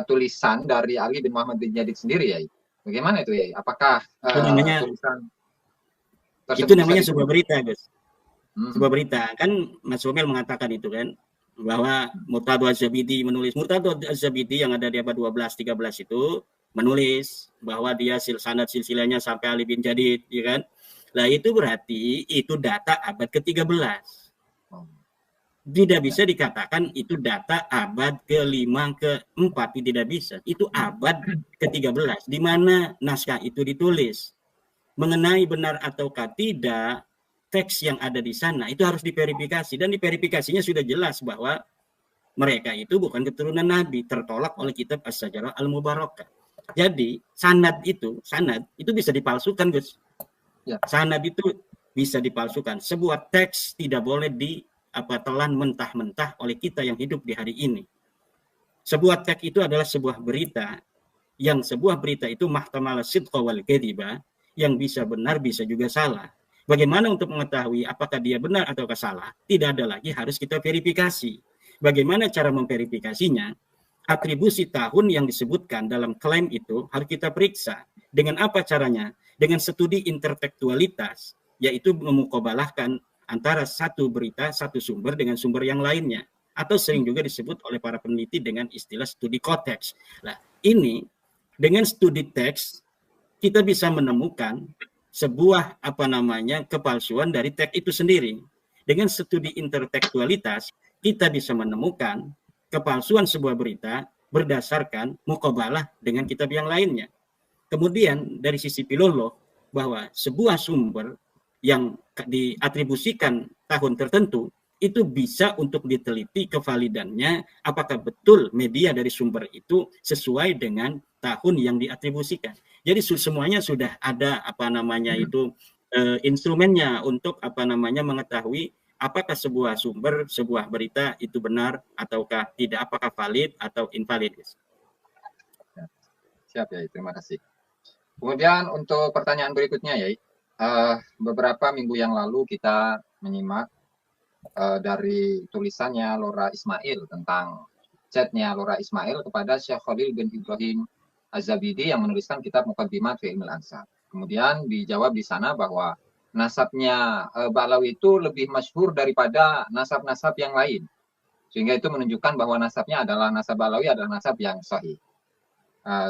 tulisan dari Ali bin Muhammad bin Jadid sendiri ya. Bagaimana itu ya? Apakah Itu namanya tulisan itu tersebut bisa namanya sebuah diterima? berita, Gus. Sebuah Hmm. berita. Kan Mas Romel mengatakan itu kan bahwa Murtado Az-Zabidi menulis. Murtado Az-Zabidi yang ada di abad 12 13 itu menulis bahwa dia silsilahnya sampai Ali bin Jadid, ya kan? Lah itu berarti itu data abad ke-13. Oh. Tidak bisa dikatakan itu data abad ke-5, ke-4, tidak bisa. Itu abad ke-13 di mana naskah itu ditulis. Mengenai benar ataukah tidak teks yang ada di sana itu harus diverifikasi, dan diverifikasinya sudah jelas bahwa mereka itu bukan keturunan Nabi, tertolak oleh kitab As-Sajarah Al-Mubarakah. Jadi sanad itu bisa dipalsukan, Gus. Ya. Sanad itu bisa dipalsukan. Sebuah teks tidak boleh telan mentah-mentah oleh kita yang hidup di hari ini. Sebuah teks itu adalah sebuah berita, yang sebuah berita itu mahtamala sidqa wal kadhiba, yang bisa benar bisa juga salah. Bagaimana untuk mengetahui apakah dia benar atau salah? Tidak ada lagi, harus kita verifikasi. Bagaimana cara memverifikasinya? Atribusi tahun yang disebutkan dalam klaim itu harus kita periksa. Dengan apa caranya? Dengan studi intertekstualitas, yaitu memukobalahkan antara satu berita, satu sumber dengan sumber yang lainnya. Atau sering juga disebut oleh para peneliti dengan istilah studi konteks. Nah, ini dengan studi teks kita bisa menemukan sebuah kepalsuan dari teks itu sendiri. Dengan studi intertekstualitas kita bisa menemukan kepalsuan sebuah berita berdasarkan muqabalah dengan kitab yang lainnya. Kemudian dari sisi filolog, bahwa sebuah sumber yang diatribusikan tahun tertentu itu bisa untuk diteliti kevalidannya, apakah betul media dari sumber itu sesuai dengan tahun yang diatribusikan. Jadi semuanya sudah ada instrumennya untuk mengetahui apakah sebuah sumber, sebuah berita itu benar ataukah tidak, apakah valid atau invalid. Siap ya, terima kasih. Kemudian untuk pertanyaan berikutnya ya, beberapa minggu yang lalu kita menyimak dari tulisannya Lora Ismail tentang chatnya Lora Ismail kepada Syekh Khalil bin Ibrahim Az-Zabidi yang menuliskan kitab Muqaddimat fi Ilmil Ansab. Kemudian dijawab di sana bahwa nasabnya Ba'lawi itu lebih masyhur daripada nasab-nasab yang lain. Sehingga itu menunjukkan bahwa nasabnya adalah nasab Ba'lawi adalah nasab yang sahih.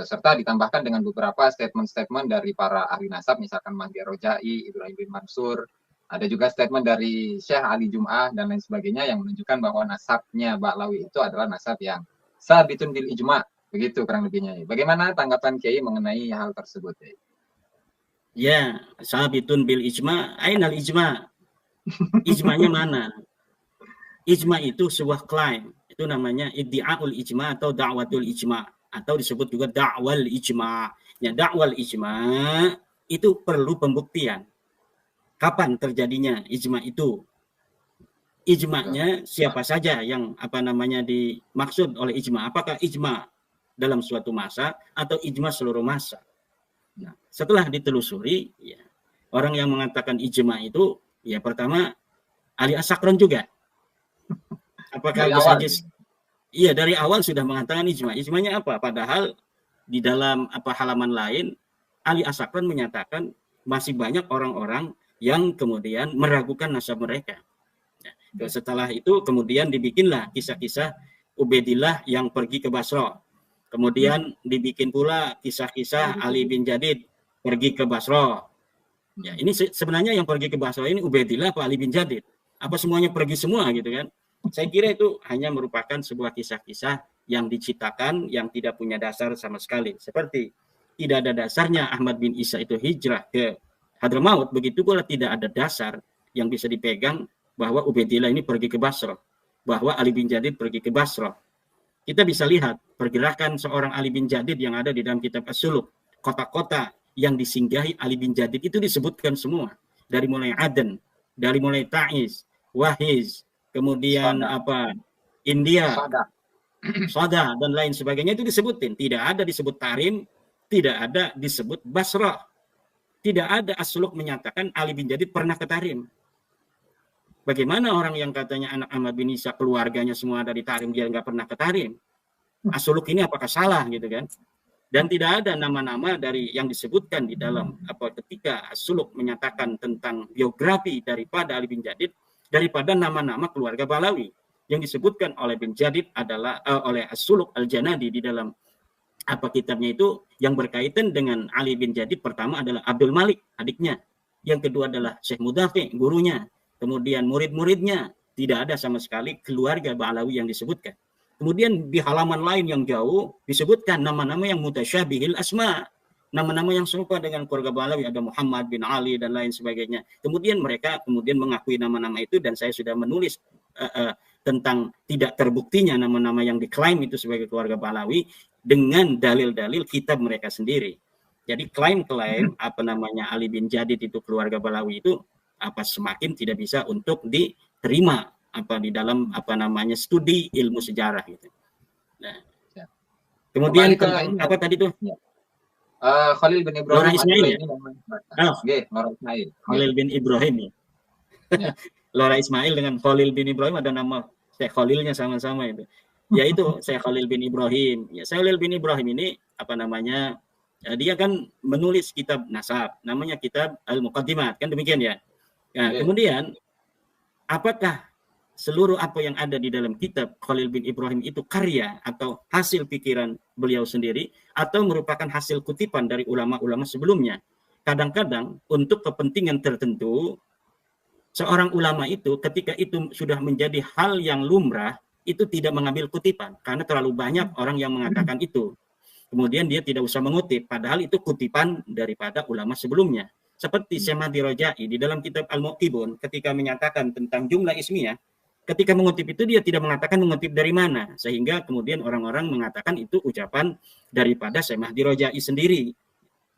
Serta ditambahkan dengan beberapa statement-statement dari para ahli nasab, misalkan Mahdi Rojai, Ibrahim bin Mansur, ada juga statement dari Syekh Ali Jum'ah dan lain sebagainya yang menunjukkan bahwa nasabnya Ba'lawi itu adalah nasab yang sabitun bil ijma', begitu kurang lebihnya. Bagaimana tanggapan Kiai mengenai hal tersebut? Ya, sabitun bil ijma', ainal ijma'. Ijma'nya mana? Ijma' itu sebuah klaim, itu namanya iddi'aul ijma' atau da'watul ijma', atau disebut juga da'wal ijma'. Ya, da'wal ijma' itu perlu pembuktian. Kapan terjadinya ijma' itu? Ijma'nya siapa saja yang dimaksud oleh ijma'? Apakah ijma' dalam suatu masa atau ijma' seluruh masa? Nah, setelah ditelusuri, ya, orang yang mengatakan ijma' itu, ya pertama Ali As-Sakran juga. Apakah Gus Ajis? Iya, dari awal sudah mengatakan ijma'. Ijma'nya apa? Padahal di dalam halaman lain Ali As-Sakran menyatakan masih banyak orang-orang yang kemudian meragukan nasab mereka. Nah, setelah itu kemudian dibikinlah kisah-kisah Ubaidillah yang pergi ke Basra. Kemudian dibikin pula kisah-kisah Ali bin Jadid pergi ke Basra. Ya, ini sebenarnya yang pergi ke Basra ini Ubaidillah apa Ali bin Jadid? Apa semuanya pergi semua gitu kan? Saya kira itu hanya merupakan sebuah kisah-kisah yang diciptakan, yang tidak punya dasar sama sekali. Seperti tidak ada dasarnya Ahmad bin Isa itu hijrah ke Hadramaut, begitu pula tidak ada dasar yang bisa dipegang bahwa Ubaidillah ini pergi ke Basra, bahwa Ali bin Jadid pergi ke Basra. Kita bisa lihat pergerakan seorang Ali bin Jadid yang ada di dalam kitab As-Suluk. Kota-kota yang disinggahi Ali bin Jadid itu disebutkan semua. Dari mulai Aden, dari mulai Ta'iz, Wahiz, kemudian India, Sada, dan lain sebagainya itu disebutin. Tidak ada disebut Tarim, tidak ada disebut Basra. Tidak ada As-Suluk menyatakan Ali bin Jadid pernah ke Tarim. Bagaimana orang yang katanya anak Ahmad bin Isa keluarganya semua dari Tarim, dia nggak pernah ke Tarim? As-Suluk ini apakah salah gitu kan? Dan tidak ada nama-nama dari yang disebutkan di dalam ketika As-Suluk menyatakan tentang biografi daripada Ali bin Jadid daripada nama-nama keluarga Balawi. Yang disebutkan oleh bin Jadid adalah oleh As-Suluk Al-Janadi di dalam kitabnya itu yang berkaitan dengan Ali bin Jadid. Pertama adalah Abdul Malik, adiknya. Yang kedua adalah Syekh Mudafi, gurunya. Kemudian murid-muridnya. Tidak ada sama sekali keluarga Balawi yang disebutkan. Kemudian di halaman lain yang jauh disebutkan nama-nama yang mutasyabihil asma, nama-nama yang serupa dengan keluarga Balawi, ada Muhammad bin Ali dan lain sebagainya. Kemudian mereka mengakui nama-nama itu, dan saya sudah menulis tentang tidak terbuktinya nama-nama yang diklaim itu sebagai keluarga Balawi dengan dalil-dalil kitab mereka sendiri. Jadi klaim-klaim Ali bin Jadid itu keluarga Balawi itu semakin tidak bisa untuk diterima di dalam studi ilmu sejarah gitu. Nah, kemudian apa tadi tuh? Khalil bin Ibrahim. Lora Ismail ya? Lora Ismail. Khalil bin Ibrahim ya. Lora Ismail dengan Khalil bin Ibrahim ada nama Syekh Khalilnya sama-sama itu. Yaitu Syekh Khalil bin Ibrahim. Ya, Syekh Khalil bin Ibrahim ini dia kan menulis kitab nasab, namanya kitab Al-Muqaddimat, kan demikian ya. Nah, kemudian apakah seluruh apa yang ada di dalam kitab Khalil bin Ibrahim itu karya atau hasil pikiran beliau sendiri atau merupakan hasil kutipan dari ulama-ulama sebelumnya? Kadang-kadang untuk kepentingan tertentu seorang ulama itu ketika itu sudah menjadi hal yang lumrah itu tidak mengambil kutipan karena terlalu banyak orang yang mengatakan itu. Kemudian dia tidak usah mengutip padahal itu kutipan daripada ulama sebelumnya. Seperti Syekh Mahdi Rajai di dalam kitab Al-Muqibun ketika menyatakan tentang jumlah ismiyah, ketika mengutip itu dia tidak mengatakan mengutip dari mana, sehingga kemudian orang-orang mengatakan itu ucapan daripada Syekh Mahdi Rajai sendiri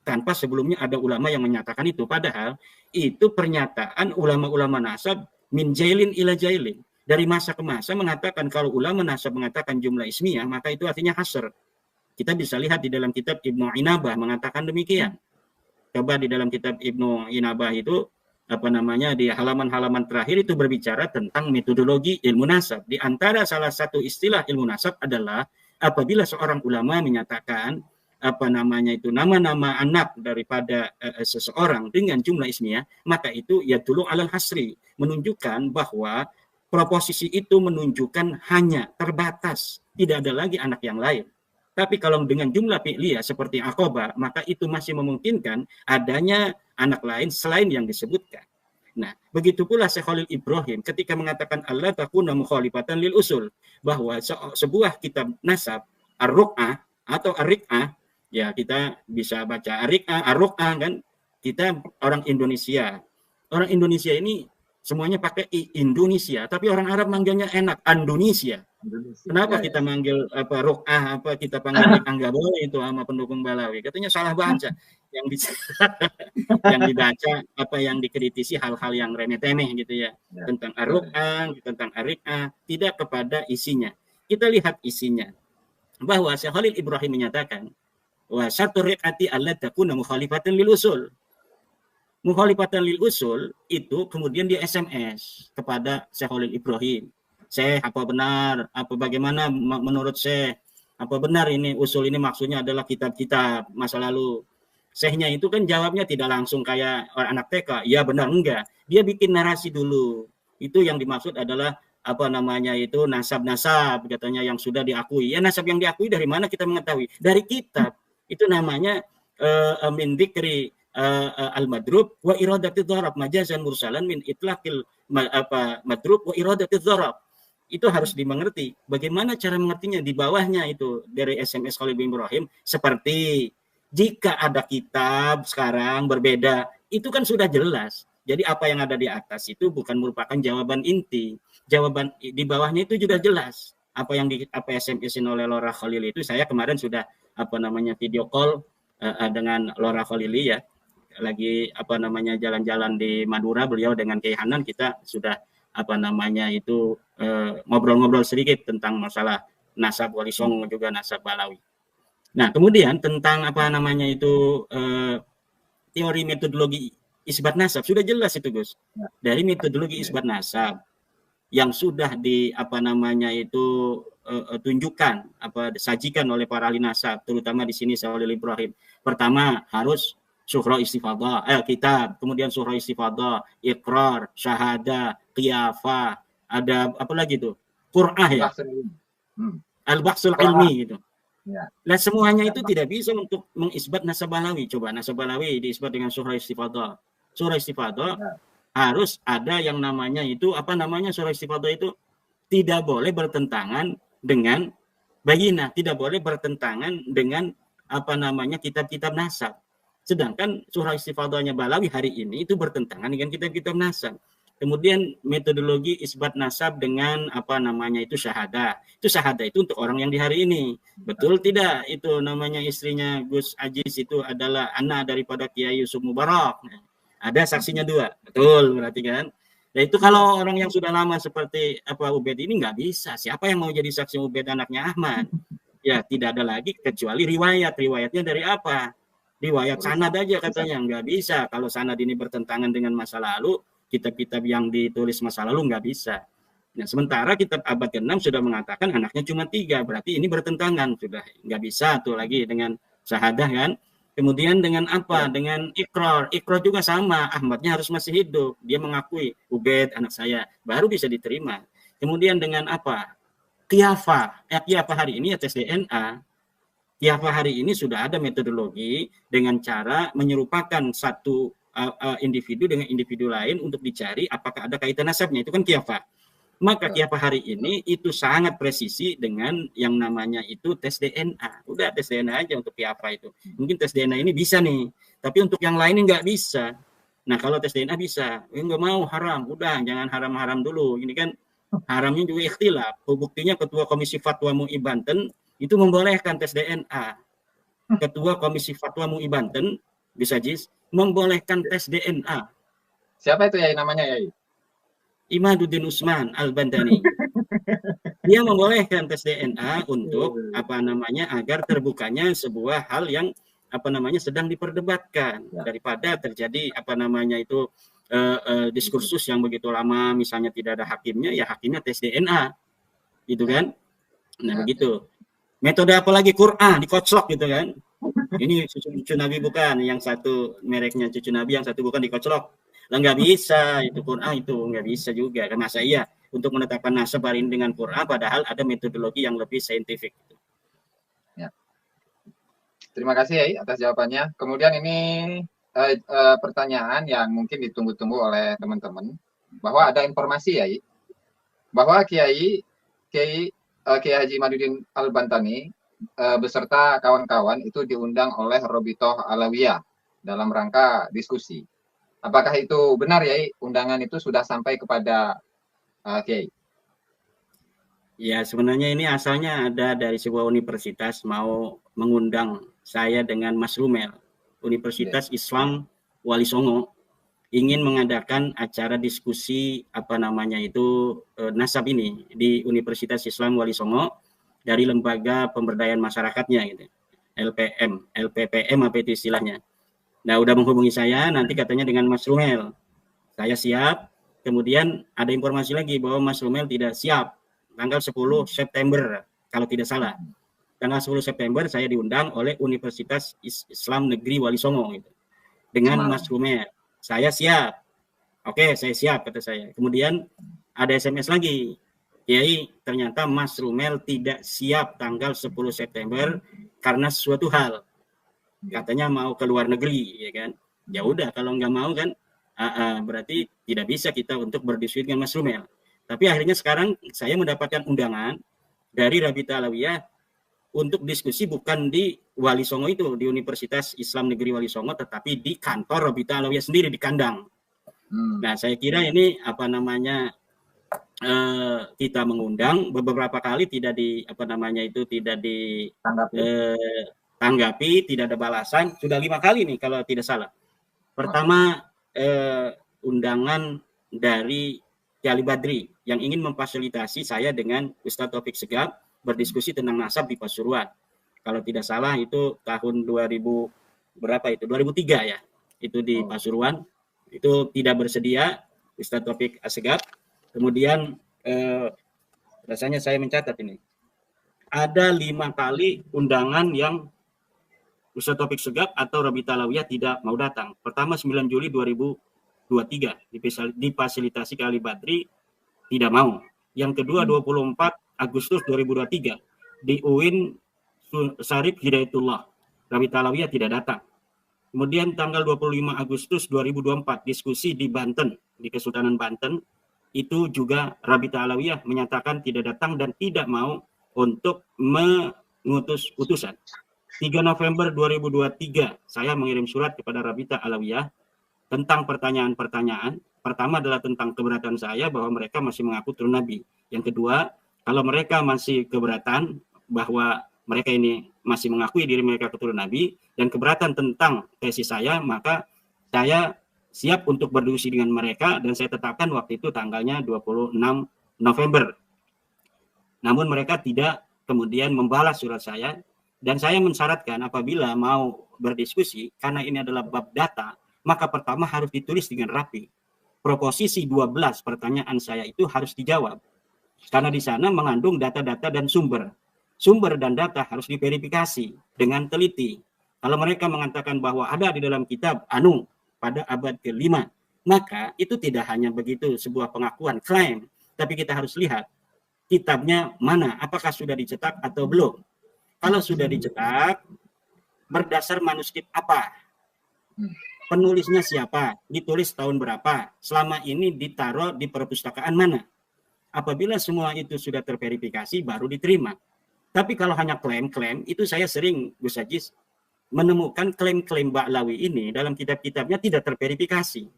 tanpa sebelumnya ada ulama yang menyatakan itu. Padahal itu pernyataan ulama-ulama nasab min jailin ila jailin, dari masa ke masa mengatakan kalau ulama nasab mengatakan jumlah ismiyah maka itu artinya hasr. Kita bisa lihat di dalam kitab Ibnu Inabah mengatakan demikian. Coba di dalam kitab Ibnu Inabah itu di halaman-halaman terakhir itu berbicara tentang metodologi ilmu nasab. Di antara salah satu istilah ilmu nasab adalah apabila seorang ulama menyatakan nama-nama anak daripada seseorang dengan jumlah ismiyah, maka itu yadullu alal hasri, menunjukkan bahwa proposisi itu menunjukkan hanya terbatas, tidak ada lagi anak yang lain. Tapi kalau dengan jumlah fi'liyah seperti aqabah, maka itu masih memungkinkan adanya anak lain selain yang disebutkan. Nah, begitu pula Syekh Khalil Ibrahim ketika mengatakan Allah takuna mukhalifatan lil usul, bahwa sebuah kitab nasab ar-ruq'ah atau ar-riq'ah, ya kita bisa baca ar-riq'ah, ar-ruq'ah kan, kita orang Indonesia. Orang Indonesia ini semuanya pakai Indonesia, tapi orang Arab manggilnya enak, Indonesia. Kenapa kita manggil ruq'ah, kita panggil enggak boleh itu sama pendukung Balawi. Katanya salah baca. Yang dibaca yang dikritisi hal-hal yang remeh-temeh gitu ya. Tentang ar-ruq'ah, tentang ar-riq'ah, tidak kepada isinya. Kita lihat isinya. Bahwa Syekh Khalil Ibrahim menyatakan wa satu riq'ati alla takuna mukhalifatan lil usul. Mukhalifatan lil usul itu kemudian dia SMS kepada Syekh Khalil Ibrahim. Syekh, apa benar? Bagaimana menurut Syekh? Apa benar ini usul ini maksudnya adalah kitab-kitab masa lalu? Syekhnya itu kan jawabnya tidak langsung kayak anak TK. Ya benar enggak. Dia bikin narasi dulu. Itu yang dimaksud adalah nasab-nasab katanya yang sudah diakui. Ya nasab yang diakui dari mana kita mengetahui? Dari kitab. Itu namanya min dzikri al-madrub wa iradatiz dzarab majazan mursalan min itlaqil madrub wa iradatiz dzarab. Itu harus dimengerti. Bagaimana cara mengertinya? Di bawahnya itu dari SMS Khalil bin Ibrahim seperti jika ada kitab sekarang berbeda, itu kan sudah jelas. Jadi apa yang ada di atas itu bukan merupakan jawaban inti. Jawaban di bawahnya itu sudah jelas. Apa yang SMS-in oleh Lora Khalili itu saya kemarin sudah video call dengan Lora Khalili ya. Lagi jalan-jalan di Madura, beliau dengan Kiai Hanan, kita sudah ngobrol-ngobrol sedikit tentang masalah nasab Wali Songo juga nasab Balawi. Nah, kemudian tentang teori metodologi isbat nasab. Sudah jelas itu, Gus. Ya. Dari metodologi isbat nasab yang sudah tunjukkan, sajikan oleh para ahli nasab, terutama di sini Syekh Khalil Ibrahim. Pertama, harus surah istifadah, kitab, kemudian surah istifadah, iqrar, syahadah, qiyafah, ada apa lagi tuh? Qur'ah ya. Al-Bahsul Ilmi gitu. Ya. Nah, semuanya itu tidak bisa untuk mengisbat nasab balawi. Coba nasab balawi diisbat dengan surah istifadah. Surah istifadah harus ada yang namanya itu surah istifadah itu tidak boleh bertentangan dengan bayinah, tidak boleh bertentangan dengan kitab-kitab nasab. Sedangkan surah istifadahnya Balawi hari ini itu bertentangan dengan kitab-kitab nasab. Kemudian metodologi isbat nasab dengan syahadah. Itu syahadah itu untuk orang yang di hari ini. Betul tidak? Itu namanya istrinya Gus Aziz itu adalah anak daripada Kiai Yusuf Mubarak. Ada saksinya 2. Betul berarti kan? Nah itu kalau orang yang sudah lama seperti Ubed ini nggak bisa. Siapa yang mau jadi saksi Ubed anaknya Ahmad? Ya tidak ada lagi kecuali riwayat. Riwayatnya dari apa? Riwayat sanad aja katanya. Nggak bisa. Kalau sanad ini bertentangan dengan masa lalu, kitab-kitab yang ditulis masa lalu nggak bisa. Nah sementara kitab abad ke-6 sudah mengatakan anaknya cuma 3. Berarti ini bertentangan. Sudah nggak bisa tuh lagi dengan syahadah kan. Kemudian dengan apa? Dengan ikrar. Ikrar juga sama. Ahmadnya harus masih hidup. Dia mengakui Ubed anak saya. Baru bisa diterima. Kemudian dengan apa? Qiyafah. Qiyafah hari ini ya tes DNA. Qiyafah hari ini sudah ada metodologi dengan cara menyerupakan satu individu dengan individu lain untuk dicari apakah ada kaitan nasabnya. Itu kan qiyafah. Maka qiyafah hari ini itu sangat presisi dengan yang namanya itu tes DNA. Udah tes DNA aja untuk qiyafah itu. Mungkin tes DNA ini bisa nih, tapi untuk yang lain nggak bisa. Nah kalau tes DNA bisa, nggak mau haram. Udah jangan haram-haram dulu. Ini kan haramnya juga ikhtilaf. Buktinya Ketua Komisi Fatwa MUI Banten itu membolehkan tes DNA. Ketua Komisi Fatwa MUI Banten bisa membolehkan tes DNA. Siapa itu ya namanya ya? Imaduddin Usman Al-Bantani. Dia membolehkan tes DNA untuk agar terbukanya sebuah hal yang sedang diperdebatkan daripada terjadi diskursus yang begitu lama misalnya tidak ada hakimnya, ya hakimnya tes DNA. Gitu kan? Nah, begitu. Metode apa lagi? Qur'an dikoclok gitu kan. Ini cucu Nabi bukan, yang satu mereknya cucu Nabi, yang satu bukan dikoclok. Lah nggak bisa itu Qur'an, itu nggak bisa juga. Masa iya untuk menetapkan nasab hari ini dengan Qur'an padahal ada metodologi yang lebih saintifik. Ya. Terima kasih ya atas jawabannya. Kemudian ini pertanyaan yang mungkin ditunggu-tunggu oleh teman-teman, bahwa ada informasi ya, bahwa Kiai Haji Imaduddin Al-Bantani beserta kawan-kawan itu diundang oleh Robitoh Alawiyah dalam rangka diskusi. Apakah itu benar ya, undangan itu sudah sampai kepada Kiai? Ya sebenarnya ini asalnya ada dari sebuah universitas mau mengundang saya dengan Mas Rumel, Universitas Islam Wali Songo, ingin mengadakan acara diskusi nasab ini di Universitas Islam Wali Songo dari lembaga pemberdayaan masyarakatnya gitu. LPPM apa itu istilahnya. Nah, udah menghubungi saya, nanti katanya dengan Mas Rumel. Saya siap. Kemudian ada informasi lagi bahwa Mas Rumel tidak siap. Tanggal 10 September kalau tidak salah. Tanggal 10 September saya diundang oleh Universitas Islam Negeri Wali Songo gitu. Dengan Mas Rumel. Saya siap. Oke, saya siap kata saya. Kemudian ada SMS lagi. Kiai, ternyata Mas Rumel tidak siap tanggal 10 September karena sesuatu hal. Katanya mau ke luar negeri, ya kan? Ya udah, kalau nggak mau kan, berarti tidak bisa kita untuk berdiskusi dengan Mas Rumel. Tapi akhirnya sekarang saya mendapatkan undangan dari Rabita Alawiyah untuk diskusi bukan di Wali Songo itu, di Universitas Islam Negeri Wali Songo, tetapi di kantor Rabita Alawiyah sendiri di kandang. Nah, saya kira ini kita mengundang beberapa kali tidak ditanggapi, tidak ada balasan. Sudah 5 kali nih kalau tidak salah. Pertama undangan dari Kiai Badri yang ingin memfasilitasi saya dengan Ustadz Taufik Segaf berdiskusi tentang nasab di Pasuruan. Kalau tidak salah itu tahun 2003 ya. Itu di Pasuruan. itu tidak bersedia, Ustadz Taufik Assegaf. Kemudian rasanya saya mencatat ini. Ada 5 kali undangan yang Ustadz Taufik Assegaf atau Rabita Alawiyah tidak mau datang. Pertama 9 Juli 2023 difasilitasi ke Ali Badri, tidak mau. Yang kedua 24 Agustus 2023 di UIN Syarif Hidayatullah, Rabita Alawiyah tidak datang. Kemudian tanggal 25 Agustus 2024 diskusi di Banten, di Kesultanan Banten, itu juga Rabita Alawiyah menyatakan tidak datang dan tidak mau untuk mengutus utusan. 3 November 2023 saya mengirim surat kepada Rabita Alawiyah tentang pertanyaan-pertanyaan. Pertama adalah tentang keberatan saya bahwa mereka masih mengaku turun Nabi. Yang kedua, kalau mereka masih keberatan bahwa mereka ini masih mengakui diri mereka keturunan Nabi dan keberatan tentang tesis saya, maka saya siap untuk berdiskusi dengan mereka dan saya tetapkan waktu itu tanggalnya 26 November. Namun mereka tidak kemudian membalas surat saya dan saya mensyaratkan apabila mau berdiskusi, karena ini adalah bab data, maka pertama harus ditulis dengan rapi. Proposisi 12 pertanyaan saya itu harus dijawab. Karena di sana mengandung data-data dan sumber. Sumber dan data harus diverifikasi dengan teliti. Kalau mereka mengatakan bahwa ada di dalam kitab Anu pada abad ke-5, maka itu tidak hanya begitu sebuah pengakuan, klaim, tapi kita harus lihat kitabnya mana, apakah sudah dicetak atau belum. Kalau sudah dicetak, berdasar manuskrip apa? Penulisnya siapa? Ditulis tahun berapa? Selama ini ditaruh di perpustakaan mana? Apabila semua itu sudah terverifikasi, baru diterima. Tapi kalau hanya klaim-klaim, itu saya sering, Gus Ajis, menemukan klaim-klaim Ba'lawi ini dalam kitab-kitabnya tidak terverifikasi.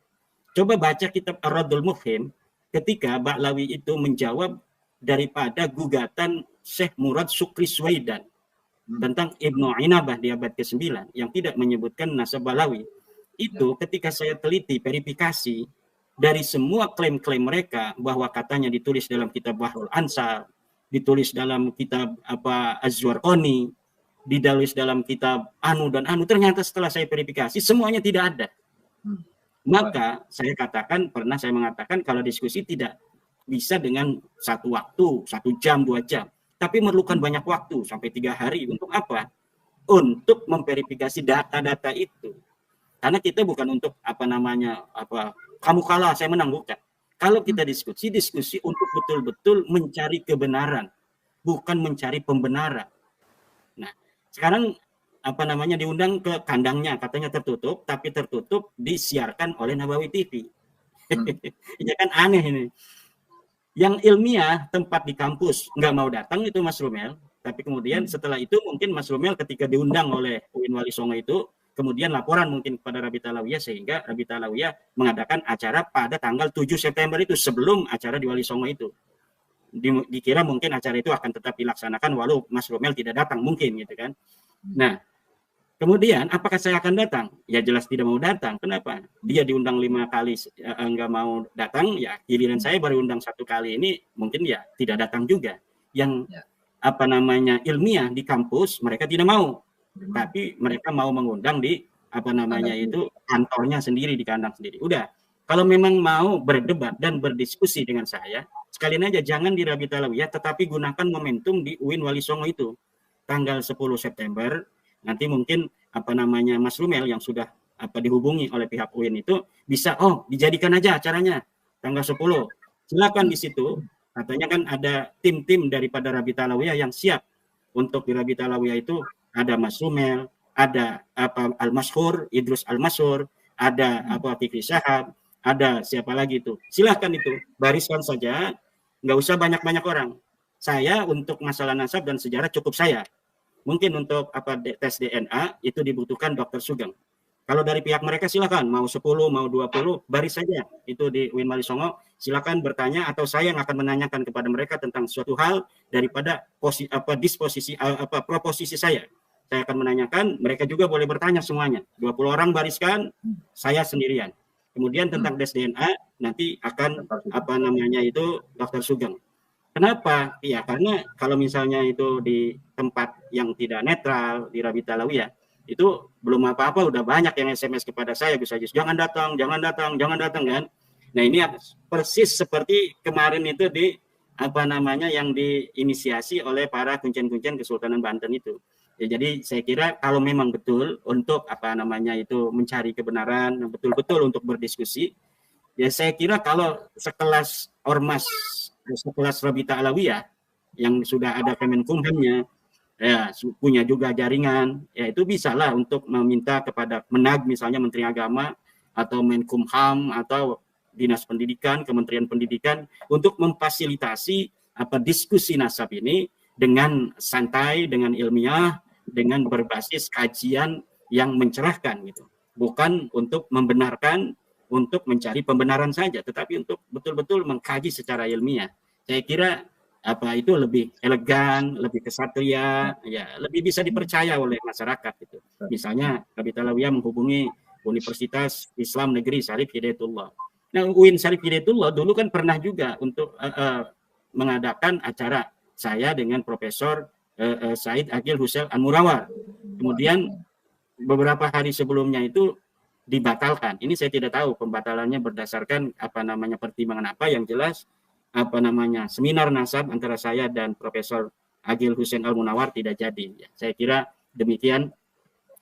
Coba baca kitab Ar-Raddul Mufhim, ketika Ba'lawi itu menjawab daripada gugatan Syekh Murad Sukri Suwaidan tentang Ibnu Inabah di abad ke-9 yang tidak menyebutkan nasab Ba'lawi. Itu ketika saya teliti verifikasi dari semua klaim-klaim mereka bahwa katanya ditulis dalam kitab Bahrul Ansar, ditulis dalam kitab Az-Zwarqani, ditulis dalam kitab Anu dan Anu, ternyata setelah saya verifikasi semuanya tidak ada. Maka saya pernah saya mengatakan kalau diskusi tidak bisa dengan satu waktu, 1 jam, 2 jam, tapi memerlukan banyak waktu sampai 3 hari. Untuk apa? Untuk memverifikasi data-data itu. Karena kita bukan untuk kamu kalah saya menang, bukan. Kalau kita diskusi untuk betul-betul mencari kebenaran, bukan mencari pembenaran. Nah, sekarang diundang ke kandangnya, katanya tertutup, tapi tertutup disiarkan oleh Nabawi TV. Ya kan aneh ini. Yang ilmiah tempat di kampus nggak mau datang itu Mas Rumel, tapi kemudian setelah itu mungkin Mas Rumel ketika diundang oleh UIN Wali Songo itu kemudian laporan mungkin kepada Rabita Alawiyah sehingga Rabita Alawiyah mengadakan acara pada tanggal 7 September itu sebelum acara di Wali Songo itu. Dikira mungkin acara itu akan tetap dilaksanakan walau Mas Romel tidak datang mungkin gitu kan. Nah, kemudian apakah saya akan datang? Ya jelas tidak mau datang. Kenapa? Dia diundang 5 kali enggak mau datang, ya giliran saya baru undang 1 kali ini mungkin ya tidak datang juga. Yang ilmiah di kampus mereka tidak mau. Tapi mereka mau mengundang di itu kantornya sendiri, di kandang sendiri. Udah, kalau memang mau berdebat dan berdiskusi dengan saya, sekalian aja jangan di Rabita Alawiyah, tetapi gunakan momentum di UIN Wali Songo itu tanggal 10 September. Nanti mungkin Mas Rumel yang sudah dihubungi oleh pihak UIN itu bisa dijadikan aja acaranya tanggal 10. Silakan di situ. Katanya kan ada tim-tim daripada Rabita Alawiyah yang siap untuk di Rabita Alawiyah itu. Ada Mas Rumel, ada Al-Mashhur, Idrus Al-Mashhur, ada Fikri Syahab, ada siapa lagi itu. Silahkan itu, bariskan saja, nggak usah banyak-banyak orang. Saya untuk masalah nasab dan sejarah cukup saya. Mungkin untuk tes DNA itu dibutuhkan Dr. Sugeng. Kalau dari pihak mereka silakan, mau 10, mau 20, baris saja itu di UIN Wali Songo. Silakan bertanya atau saya yang akan menanyakan kepada mereka tentang suatu hal daripada proposisi saya. Saya akan menanyakan, mereka juga boleh bertanya semuanya. 20 orang bariskan, saya sendirian. Kemudian tentang tes DNA nanti akan Dr. Sugeng. Kenapa? Ya karena kalau misalnya itu di tempat yang tidak netral di Rabita Alawiyah, itu belum apa-apa udah banyak yang SMS kepada saya, Gus Ajis, jangan datang, jangan datang, jangan datang kan. Nah ini persis seperti kemarin itu di apa namanya yang diinisiasi oleh para kuncen-kuncen Kesultanan Banten itu. Ya, jadi saya kira kalau memang betul untuk apa namanya itu mencari kebenaran, betul-betul untuk berdiskusi, ya saya kira kalau sekelas ormas, sekelas Robita Alawiyah yang sudah ada Kemenkumhamnya, ya punya juga jaringan, ya itu bisalah untuk meminta kepada Menag misalnya Menteri Agama atau Menkumham atau Dinas Pendidikan, Kementerian Pendidikan untuk memfasilitasi apa diskusi nasab ini dengan santai, dengan ilmiah, dengan berbasis kajian yang mencerahkan gitu. Bukan untuk membenarkan, untuk mencari pembenaran saja, tetapi untuk betul-betul mengkaji secara ilmiah. Saya kira apa itu lebih elegan, lebih kesatria, ya lebih bisa dipercaya oleh masyarakat itu. Misalnya Robita Alawiyah menghubungi Universitas Islam Negeri Syarif Hidayatullah. Nah, UIN Syarif Hidayatullah dulu kan pernah juga untuk mengadakan acara saya dengan Profesor Said Aqil Hussein Al-Murawar. Kemudian beberapa hari sebelumnya itu dibatalkan. Ini saya tidak tahu pembatalannya berdasarkan apa namanya pertimbangan apa, yang jelas apa namanya seminar nasab antara saya dan Profesor Aqil Hussein Al-Munawar tidak jadi. Ya, saya kira demikian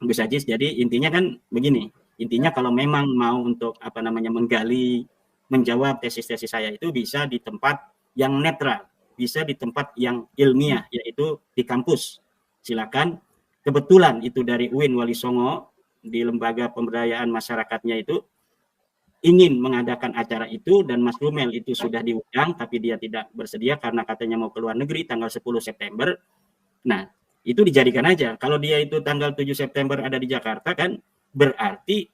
Gus Ajis. Jadi intinya kan begini, intinya kalau memang mau untuk apa namanya menggali, menjawab tesis-tesis saya itu bisa di tempat yang netral, bisa di tempat yang ilmiah, yaitu di kampus. Silakan. Kebetulan itu dari UIN Wali Songo di lembaga pemberdayaan masyarakatnya itu ingin mengadakan acara itu, dan Mas Rumel itu sudah diundang tapi dia tidak bersedia karena katanya mau ke luar negeri tanggal 10 September. Nah, itu dijadikan aja. Kalau dia itu tanggal 7 September ada di Jakarta kan berarti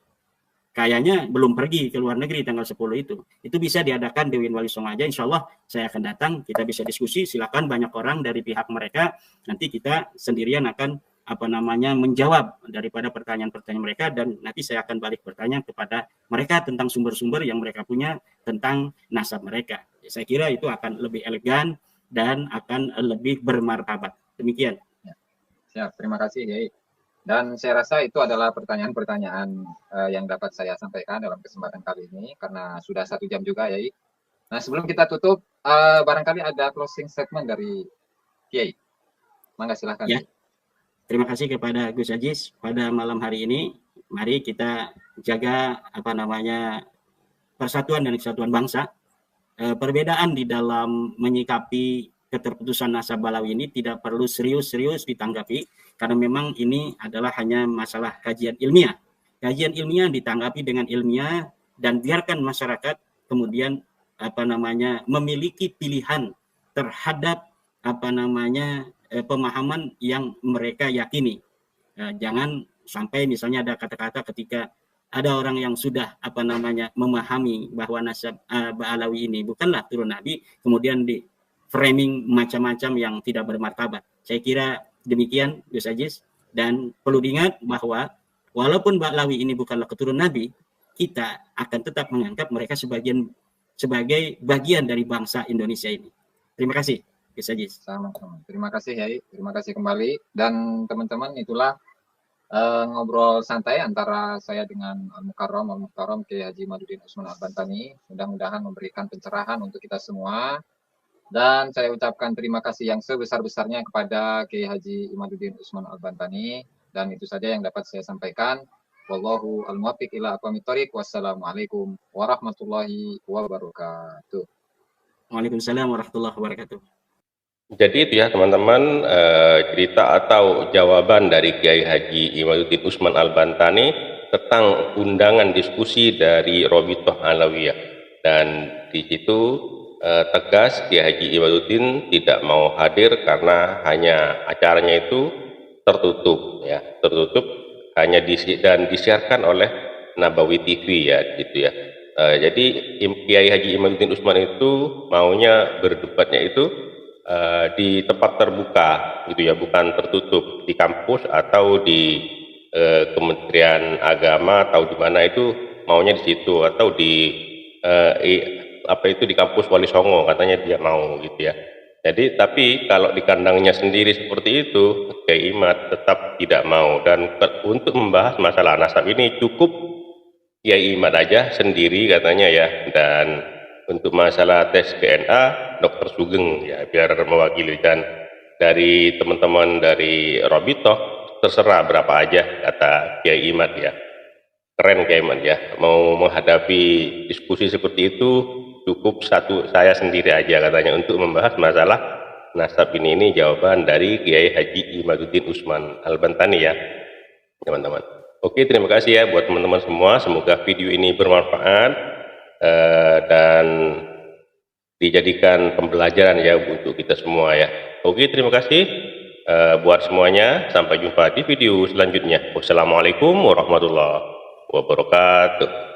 kayaknya belum pergi ke luar negeri tanggal 10 itu. Itu bisa diadakan di UIN Wali Songo aja. Insya Allah saya akan datang, kita bisa diskusi, silakan banyak orang dari pihak mereka, nanti kita sendirian akan apa namanya menjawab daripada pertanyaan-pertanyaan mereka, dan nanti saya akan balik bertanya kepada mereka tentang sumber-sumber yang mereka punya tentang nasab mereka. Saya kira itu akan lebih elegan dan akan lebih bermartabat. Demikian. Siap, terima kasih Yai. Dan saya rasa itu adalah pertanyaan-pertanyaan yang dapat saya sampaikan dalam kesempatan kali ini karena sudah 1 jam juga Yai. Nah sebelum kita tutup, barangkali ada closing statement dari Kiai. Mangga silahkan. Ya. Terima kasih kepada Gus Ajis pada malam hari ini. Mari kita jaga apa namanya persatuan dan kesatuan bangsa. Perbedaan di dalam menyikapi keterputusan nasab Balawi ini tidak perlu serius-serius ditanggapi karena memang ini adalah hanya masalah kajian ilmiah. Kajian ilmiah ditanggapi dengan ilmiah dan biarkan masyarakat kemudian apa namanya memiliki pilihan terhadap apa namanya pemahaman yang mereka yakini. Jangan sampai misalnya ada kata-kata ketika ada orang yang sudah apa namanya memahami bahwa nasab Ba'alawi ini bukanlah turun Nabi, kemudian di framing macam-macam yang tidak bermartabat. Saya kira demikian Gus Ajis, dan perlu diingat bahwa walaupun Ba'alawi ini bukanlah keturunan Nabi, kita akan tetap menganggap mereka sebagai bagian dari bangsa Indonesia ini. Terima kasih. Sama-sama. Terima kasih Yai, terima kasih kembali. Dan teman-teman, itulah ngobrol santai antara saya dengan Al-Mukarram Kiai Haji Imaduddin Usman Al-Bantani. Mudah-mudahan memberikan pencerahan untuk kita semua. Dan saya ucapkan terima kasih yang sebesar-besarnya kepada Kiai Haji Imaduddin Usman Al-Bantani. Dan itu saja yang dapat saya sampaikan. Wallahu al-muwaffiq ila aqwamit thoriq. Wassalamualaikum warahmatullahi wabarakatuh. Waalaikumsalam warahmatullahi wabarakatuh. Jadi itu ya teman-teman, cerita atau jawaban dari Kiai Haji Imaduddin Usman Al-Bantani tentang undangan diskusi dari Robitoh Alawiyah. Dan di situ tegas Kiai Haji Imaduddin tidak mau hadir karena hanya acaranya itu tertutup ya, tertutup hanya dan disiarkan oleh Nabawi TV ya gitu ya. Jadi Kiai Haji Imaduddin Usman itu maunya berdebatnya itu di tempat terbuka gitu ya, bukan tertutup di kampus atau di Kementerian Agama atau di mana, itu maunya di situ, atau di apa itu di kampus Wali Songo katanya dia mau gitu ya. Jadi tapi kalau di kandangnya sendiri seperti itu, Kiai Imad tetap tidak mau, dan untuk membahas masalah nasab ini cukup Kiai Imad aja sendiri katanya ya, dan untuk masalah tes DNA Dokter Sugeng ya biar mewakili, dan dari teman-teman dari Robitoh terserah berapa aja kata Kiai Imad ya. Keren Kiai Imad ya, mau menghadapi diskusi seperti itu cukup saya sendiri aja katanya untuk membahas masalah nasab ini jawaban dari Kiai Haji Imaduddin Usman Al-Bantani ya teman-teman. Oke, terima kasih ya buat teman-teman semua, semoga video ini bermanfaat dan dijadikan pembelajaran ya untuk kita semua ya. Oke, terima kasih buat semuanya, sampai jumpa di video selanjutnya. Wassalamualaikum warahmatullahi wabarakatuh.